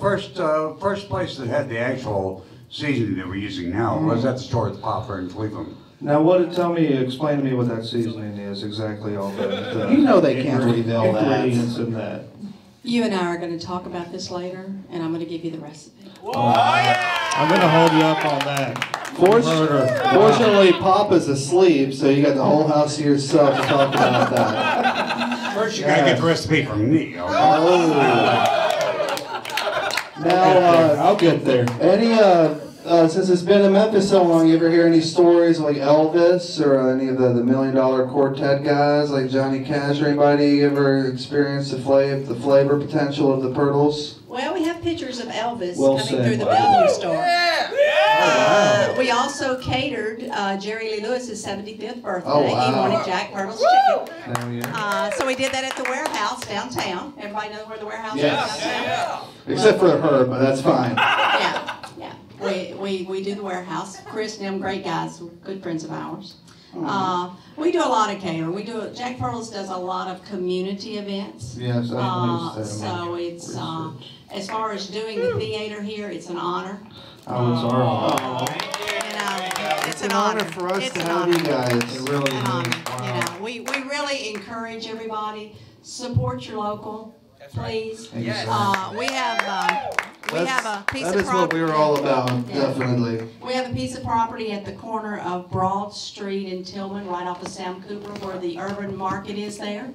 first place that had the actual seasoning that we're using now was at the store at the Poplar in Cleveland. Now, explain to me what that seasoning is exactly, all the You know they can't reveal that. ingredients in that. You and I are going to talk about this later, and I'm going to give you the recipe. I'm going to hold you up on that. Fortunately, Papa's asleep, so you got the whole house to yourself to talk about that. First, you gotta get the recipe from me. Okay? Now, I'll get there. Since it's been in Memphis so long, you ever hear any stories like Elvis or any of the $1 Million Quartet guys like Johnny Cash or anybody ever experienced the flavor potential of the Pirtles? Well, we have pictures of Elvis Well coming said. through the Bellevue store. Oh, We also catered Jerry Lee Lewis's 75th birthday. Oh, wow. He wanted Jack Pirtle's chicken. Hell yeah. So we did that at the warehouse downtown. Everybody know where the warehouse Yes. is downtown? Except for her, but that's fine. Yeah. We do the warehouse. Chris and them, great guys, good friends of ours. We do a lot of catering. Jack Pirtle's does a lot of community events. Yes, I noticed that. So it's as far as doing the theater here, it's an honor. Oh, it's our honor. It's an honor for us It's to an have honor. you guys. It really An honor. is. We really encourage everybody, support your local, please. Yes. We have a piece That of is what we property. were all about, Yeah. definitely. We have a piece of property at the corner of Broad Street in Tillman, right off of Sam Cooper, where the urban market is there.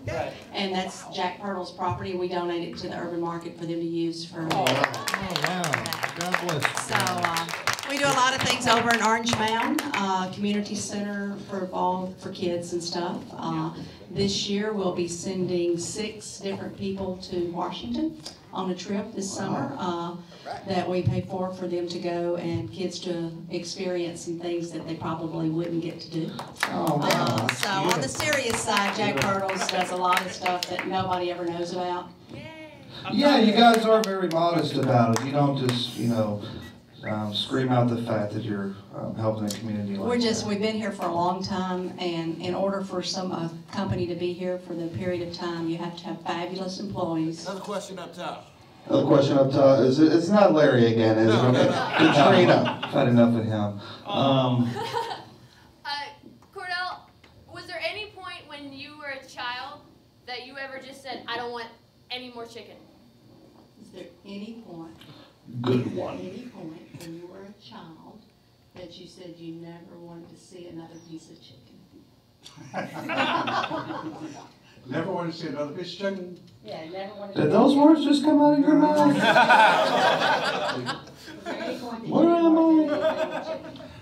And that's Jack Pirtle's property. We donate it to the urban market for them to use for. Oh, wow. God bless. So we do a lot of things over in Orange Mound, community center for kids and stuff. This year we'll be sending 6 different people to Washington on a trip this summer that we pay for them to go and kids to experience some things that they probably wouldn't get to do. So on the serious side, Jack Pirtle's does a lot of stuff that nobody ever knows about. Yeah, you guys are very modest about it. You don't just, scream out the fact that you're helping the community like that. We've been here for a long time, and in order for a company to be here for the period of time, you have to have fabulous employees. Another question up top. Another question up top. It's not Larry again, is it? Okay. Katrina. I've had enough of him. Cordell, was there any point when you were a child that you ever just said, I don't want any more chicken? Is there any point? Good one. Any point when you were a child that you said you never wanted to see another piece of chicken? Never want to see another piece of chicken? Yeah, never wanted Did those words just come out of your mouth? Where am I?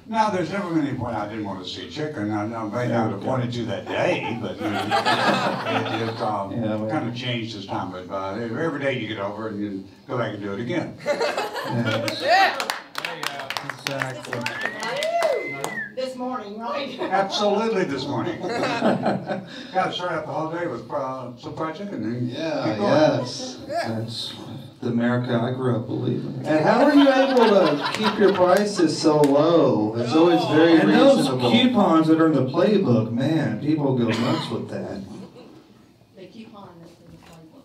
No, there's never been any point I didn't want to see chicken. I may not have wanted to that day, but it kind of changed as time went by. Every day you get over it and you go back and do it again. Yes. Exactly. This morning, right? Absolutely this morning. Got to start out the whole day with some fried chicken. Yes. That's the America I grew up believing. And how are you able to keep your prices so low? It's always very And reasonable. those coupons that are in the playbook, man, people go nuts with that. The coupon that's in the playbook.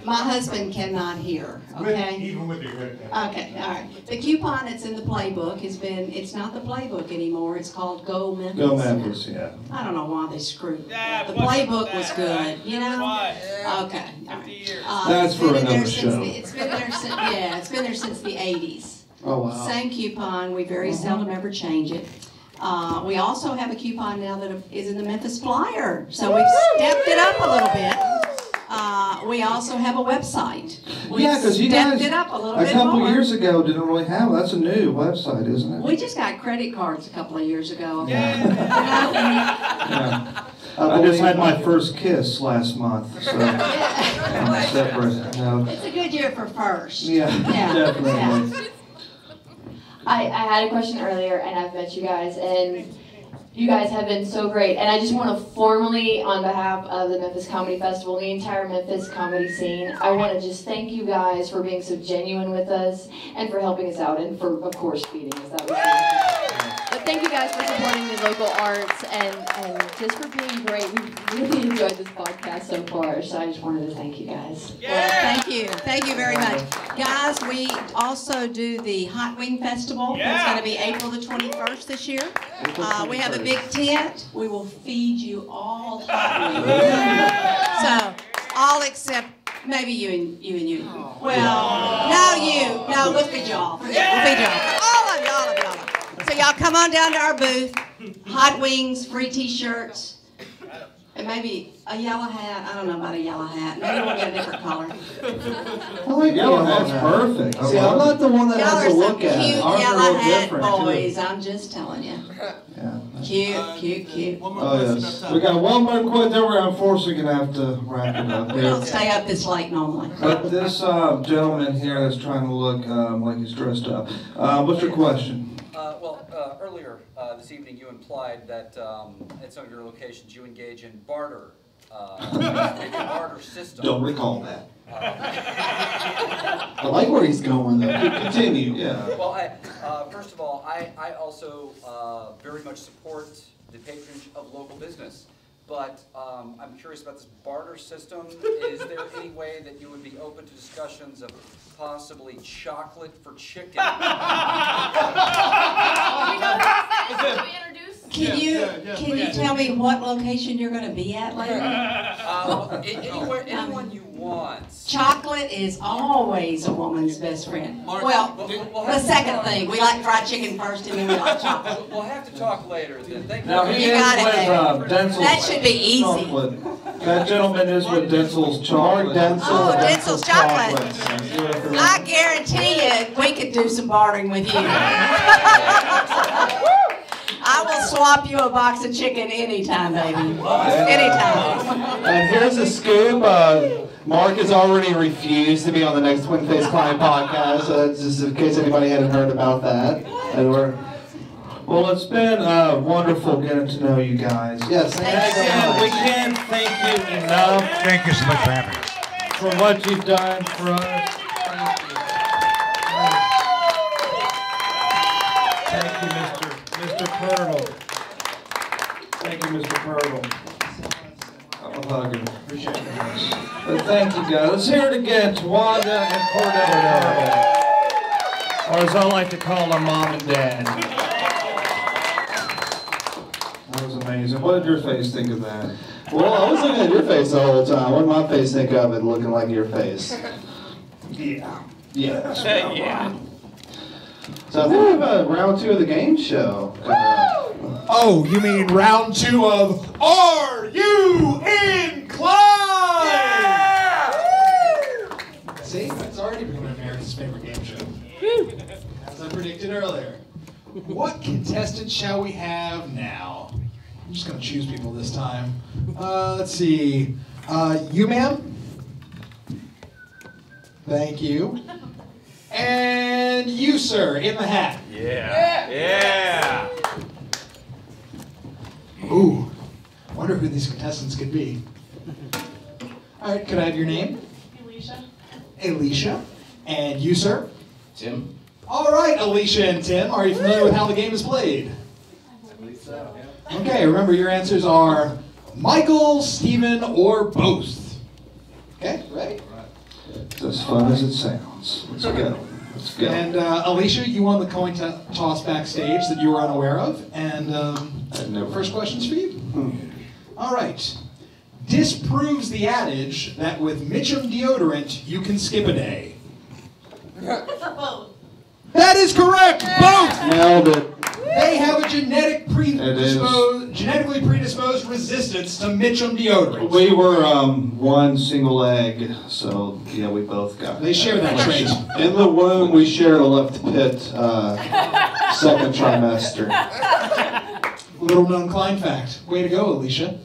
My husband cannot hear, okay? Even with your red. Okay, all right. The coupon that's in the playbook it's not the playbook anymore, it's called Go Memphis. Go Memphis, yeah. I don't know why they screwed it. Yeah, The what's playbook that? was good, you know? Why? Okay, all right. 50 years. That's It's been for in there another since show. It's been there since, yeah, it's been there since the 80s. Oh, wow. Same coupon, we very seldom ever change it. We also have a coupon now that is in the Memphis Flyer, so we've stepped it up a little bit. We also have a website. Yeah, because you guys, stepped it up a little a bit couple more. years ago, didn't really have it. That's a new website, isn't it? We just got credit cards a couple of years ago. Yeah. I just had my first kiss last month, so I'm separate. No. It's a good year for first. Yeah, definitely. Yeah. I had a question earlier, and I've met you guys, and you guys have been so great. And I just want to formally, on behalf of the Memphis Comedy Festival, the entire Memphis comedy scene, I want to just thank you guys for being so genuine with us, and for helping us out, and for, of course, feeding us. That was but thank you guys for supporting the local arts, and just for being great. We really enjoyed this podcast so far, so I just wanted to thank you guys. Well, thank you. Thank you very much. Guys, we also do the Hot Wing Festival. It's going to be April the 21st this year. We have a big tent. We will feed you all hot wings. So, all except maybe you and you. Well, no you. No, we'll feed you all. We'll feed you all. All of y'all. So y'all come on down to our booth. Hot wings, free t-shirts, and maybe a yellow hat. I don't know about a yellow hat. Maybe we'll get a different color. I like yellow hat's perfect. See, I'm not the one that Y'all has are to look some at cute it. Ours are a yellow little hat different, too. boys. I'm just telling you. Yeah. Cute. Oh, yes. We got one more question, then we're unfortunately going to have to wrap it up We here. don't stay up this late normally. But this gentleman here that's trying to look like he's dressed up. What's your question? Earlier this evening, you implied that at some of your locations you engage in barter, maybe a barter system. Don't recall that. I like where he's going, though. Continue. Yeah. Well, first of all, I also very much support the patronage of local business. But I'm curious about this barter system. Is there any way that you would be open to discussions of possibly chocolate for chicken? Can you tell me what location you're going to be at later? Anyone you want. Chocolate is always a woman's best friend. Well, the second thing. We like fried chicken first and then we like chocolate. We'll have to talk later then. Thank you. Now, he You is got it, with Denzel's That should be easy. chocolate. That gentleman is with Denzel's chocolate. Oh, Denzel's chocolate. I guarantee you we could do some bartering with you. I will swap you a box of chicken anytime, baby. Anytime. And here's a scoop. Mark has already refused to be on the next Twin Face Klein podcast, so that's just in case anybody hadn't heard about that. And Well, it's been wonderful getting to know you guys. Yes, thank you so much. We can't thank you enough. Thank you so much for having us. For what you've done for us. Thank you, Mr. Pirtle. Thank you, Mr. Pirtle. I'm a hugger. Appreciate it. But thank you, guys. Let's hear it again. Tawanda and Cordell. Or as I like to call them, Mom and Dad. That was amazing. What did your face think of that? Well, I was looking at your face the whole time. What did my face think of it looking like your face? Yeah. Yes. Yeah. So I think we have round 2 of the game show. Oh, you mean round 2 of Are You In-Kline? Yeah! See, that's already become America's favorite game show. As I predicted earlier. What contestant shall we have now? I'm just going to choose people this time. Let's see. You, ma'am? Thank you. And you, sir, in the hat. Yeah. Ooh, wonder who these contestants could be. All right, could I have your name? Alicia. Alicia. And you, sir? Tim? All right, Alicia and Tim, are you familiar with how the game is played? I believe so, yeah. Okay, remember your answers are Michael, Steven, or both. Okay, ready? It's as fun as it sounds. Let's go. Let's go. And Alicia, you won the coin toss backstage that you were unaware of. And first question's for you. All right. Disproves the adage that with Mitchum deodorant, you can skip a day. That is correct! Both! Nailed it. They have a genetically predisposed resistance to Mitchum deodorant. We were one single egg, so yeah, we both got. They share that trait. In the womb, we shared a left pit second trimester. Little known Klein fact. Way to go, Alicia.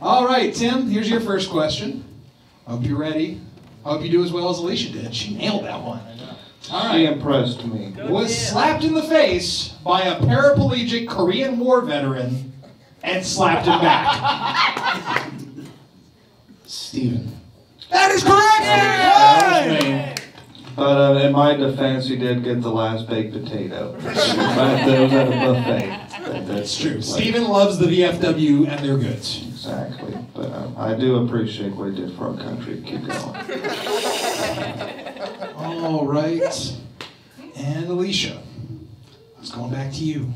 All right, Tim, here's your first question. Hope you're ready. Hope you do as well as Alicia did. She nailed that one. All right. She impressed me. Was slapped in the face by a paraplegic Korean War veteran and slapped him back. Steven. That is correct! That was me. But in my defense, he did get the last baked potato. That was at a buffet. That's true. Steven loves the VFW and their goods. Exactly. But I do appreciate what he did for our country. Keep going. All right. And Alicia, it's going back to you.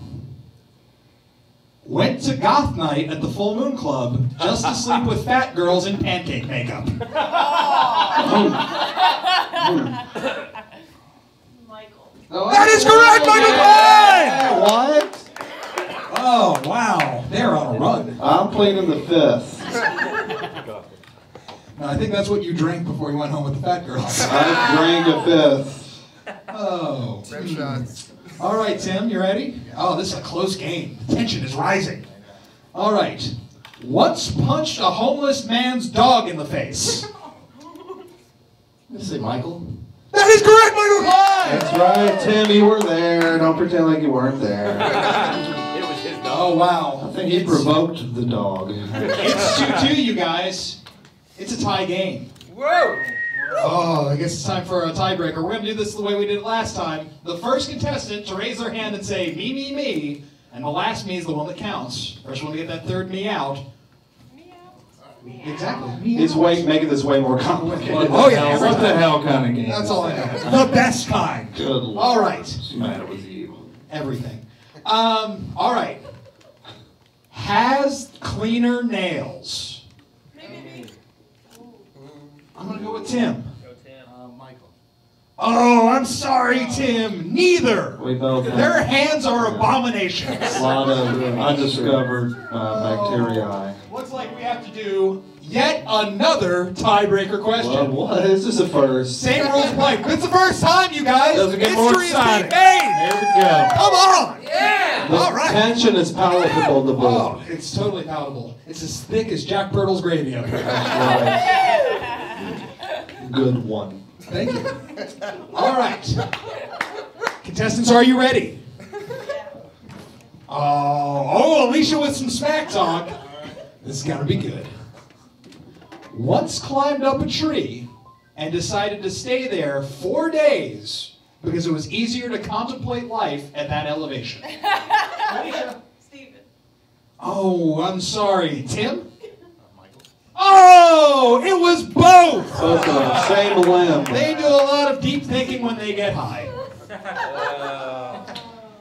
Went to goth night at the Full Moon Club just to sleep with fat girls in pancake makeup. Michael. That is correct, Michael Klein! What? Oh, wow. They're on a run. I'm pleading the fifth. No, I think that's what you drank before you went home with the fat girls. I drank a fifth. Oh. All right, Tim, you ready? Oh, this is a close game. The tension is rising. All right. Once punched a homeless man's dog in the face. Let's say Michael. That is correct, Michael Klein! That's right, Tim, you were there. Don't pretend like you weren't there. It was his dog. Oh, wow. I think he provoked the dog. It's 2-2, you guys. It's a tie game. Whoa! Oh, I guess it's time for a tiebreaker. We're going to do this the way we did it last time. The first contestant to raise their hand and say, me, me, me, and the last me is the one that counts. First one to get that third me out. Exactly. He's making this way more complicated. Oh, yeah. What the hell kind of game? That's all I know. The best kind. Good Lord. All right. What's the matter with you? Everything. All right. Has cleaner nails. I'm going to go with Tim. Michael. Oh, I'm sorry, Tim. Neither. We both have Their hands are abominations. a lot of undiscovered bacteria. Looks like we have to do yet another tiebreaker question. What? This is a first. Same rules apply. It's the first time, you guys. Doesn't get more History is being exciting. made. There we go. Come on. Yeah! The All right. tension is palatable to both. Oh, it's totally palatable. It's as thick as Jack Pirtle's gravy up here. Good one. Thank you. All right. Contestants, are you ready? Oh, Alicia with some smack talk. This is gonna be good. Once climbed up a tree and decided to stay there 4 days because it was easier to contemplate life at that elevation. Steven. Oh, I'm sorry. Tim? Oh, it was both! Both of them, same limb. They do a lot of deep thinking when they get high.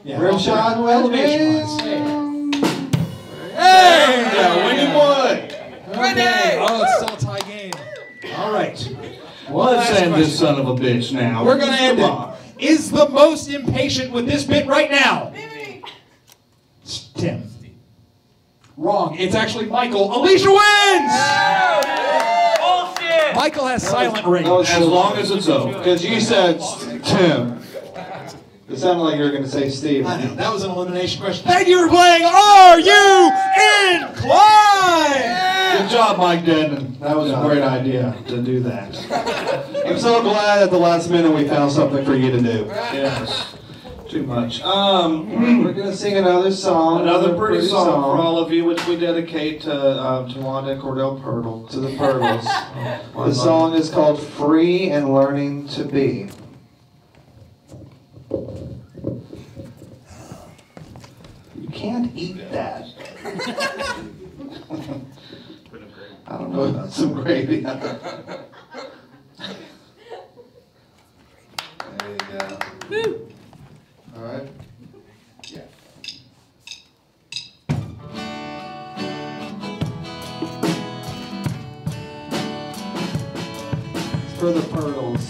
Yeah, Rim shot, elevation-wise. Hey! Yeah, winning one. Okay. Oh, it's still a tie game. All right. Let's end this son of a bitch now. We're going to end it. Is the most impatient with this bit right now? It's Tim. Wrong. It's actually Michael. Alicia wins! Bullshit! Michael has silent rage. As long as it's over. Because you said Tim. It sounded like you were going to say Steve. I know. That was an elimination question. Thank you for playing Are You In-Kline? Good job, Mike Denton. That was a great idea to do that. I'm so glad at the last minute we found something for you to do. Yes. Too much. We're gonna sing another song. Another pretty song for all of you, which we dedicate to Wanda and Cordell Pirtle. To the Pirtles. The song is called Free and Learning to Be. You can't eat that. I don't know about some gravy. There you go. Woo. All right. Yeah. It's for the Pirtles.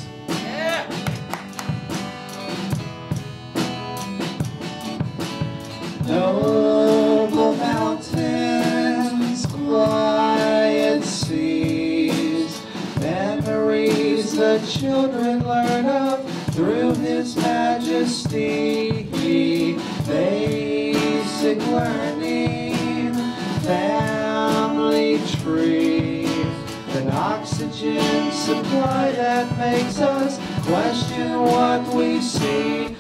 Noble mountains, quiet seas, memories the children learn of through His Majesty. Basic learning, family trees, an oxygen supply that makes us question what we see.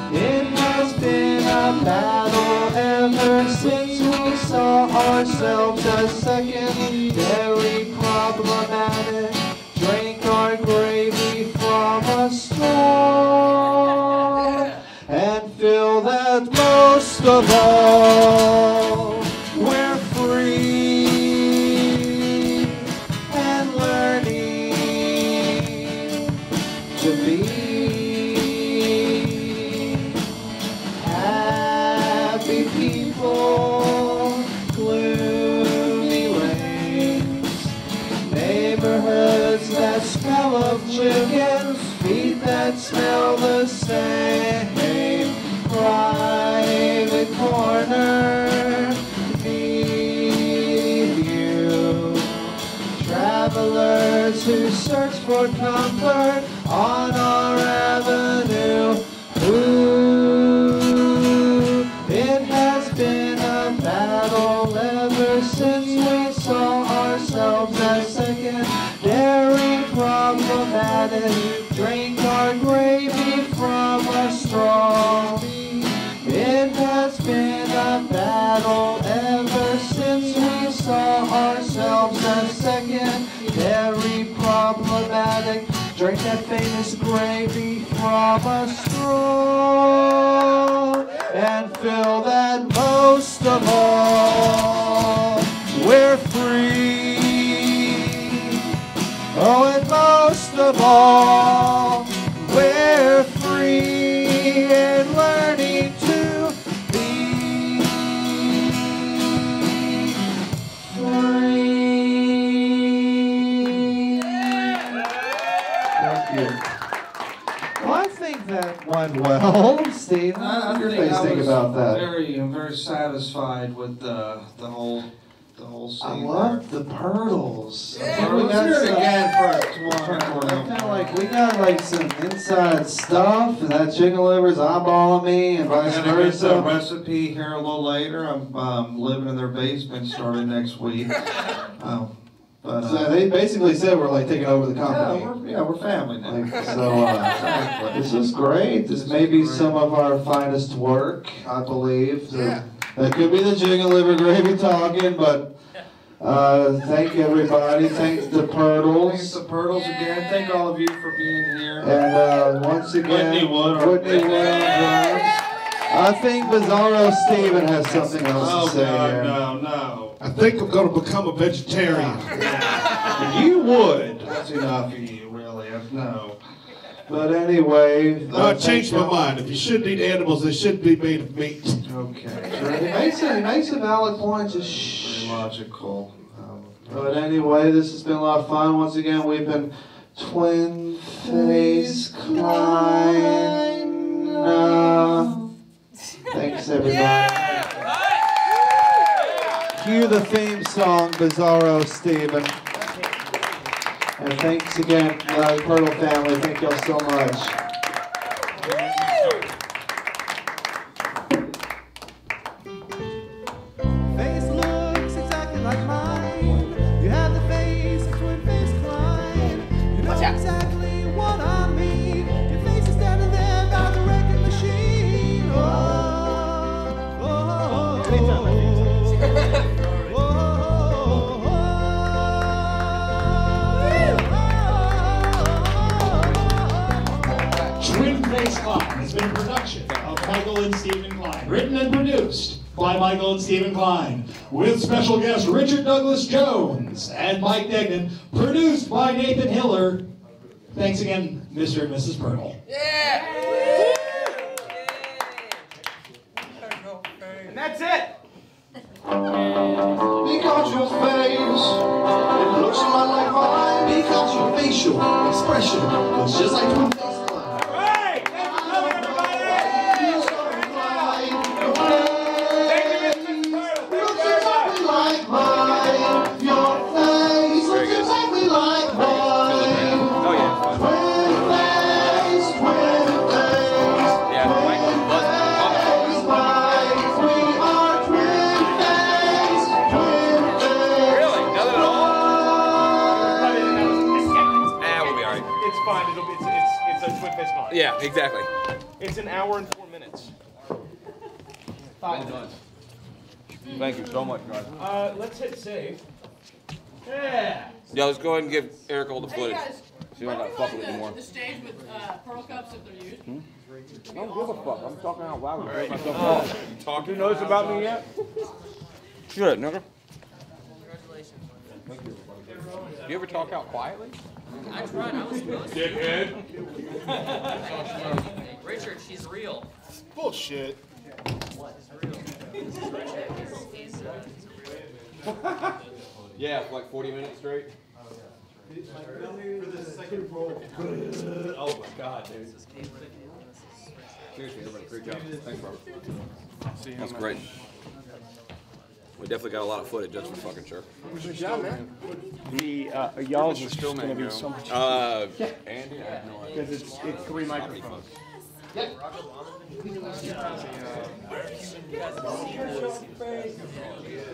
It has been a battle ever since we saw ourselves as secondary problematic. Drink our gravy from a straw and feel that most of all we're free and learning to be. Happy people, gloomy lanes, neighborhoods that smell of chickens, feet that smell the same, private corner, need you, travelers who search for comfort on our avenue. Ooh, it has been a battle ever since we saw ourselves as secondary problematic. Drink our gravy from a straw. It has been a battle ever since we saw ourselves as secondary problematic. Drink that famous gravy from a straw and feel that most of all we're free. Oh, and most of all we're free and learning to be free. Thank you. Well, I think that went well. Steve, how your face think about that? I'm very satisfied with the whole scene. I love the Pirtles. Yeah, let's hear it again for I feel like we got like some inside stuff, and that chicken liver's eyeballing me, and vice I'm gonna get the versa. recipe here a little later. I'm living in their basement starting next week. So they basically said we're like taking over the company. We're family now. This is great. This may be some of our finest work, I believe. That could be the chicken liver gravy talking, but thank everybody. Thank the Pirtles. Thank the Pirtles again. Thank all of you for being here. And once again, Whitney Wood on drums. I think Bizarro Steven has something else to say here. No. I think I'm going to become a vegetarian. You would. That's enough of you, really. No. But anyway. No, I changed my mind. If you shouldn't eat animals, they shouldn't be made of meat. Okay. He makes a valid point. Just Very logical. But anyway, this has been a lot of fun. Once again, we've been Twin Face Klines. Thanks, everybody. Cue the theme song, Bizarro Steven. And thanks again, Pirtle family. Thank y'all so much. Face looks exactly like mine. You have the face of twin face exactly what I mean. Your face is standing there by the wrecking machine. Twin Face Cline has been a production of Michael and Stephen Kline, written and produced by Michael and Stephen Kline, with special guest Richard Douglas Jones and Mike Degnan, produced by Nathan Hiller. Thanks again, Mr. and Mrs. Pirtle. And that's it. Because your face, it looks a lot like mine. Because your facial expression looks just like Twin Face Cline. Yeah, exactly. It's an hour and 4 minutes. 5 minutes. Thank you so much, guys. Let's hit save. Yeah. Yeah, let's go ahead and give Eric all the Hey footage. guys, So you don't got to fuck with it anymore. the stage with Pearl Cups if they're used. I don't give a fuck. I'm talking out loud. Right. Myself off. You talking You notice about me yet? Shit, nigga. Congratulations. You ever talk out quietly? I tried. I was supposed to. Dickhead. Richard, she's real. Bullshit. Yeah, for like 40 minutes straight. For the second roll. Oh my god, dude. Seriously, everybody, great job. Thanks, Robert. That's great. We definitely got a lot of footage, that's for fucking sure. Good job, man. The y'all's is just going to be so much. Andy, I have no idea. Because it's 3 microphones. Yep.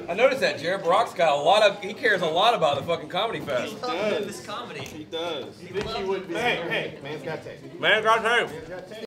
I noticed that Jared Brock's got a lot of, he cares a lot about the fucking comedy fest. He does. This comedy. He does. You think he would be? Hey, man's got tape. Man got tape. Man's got tape.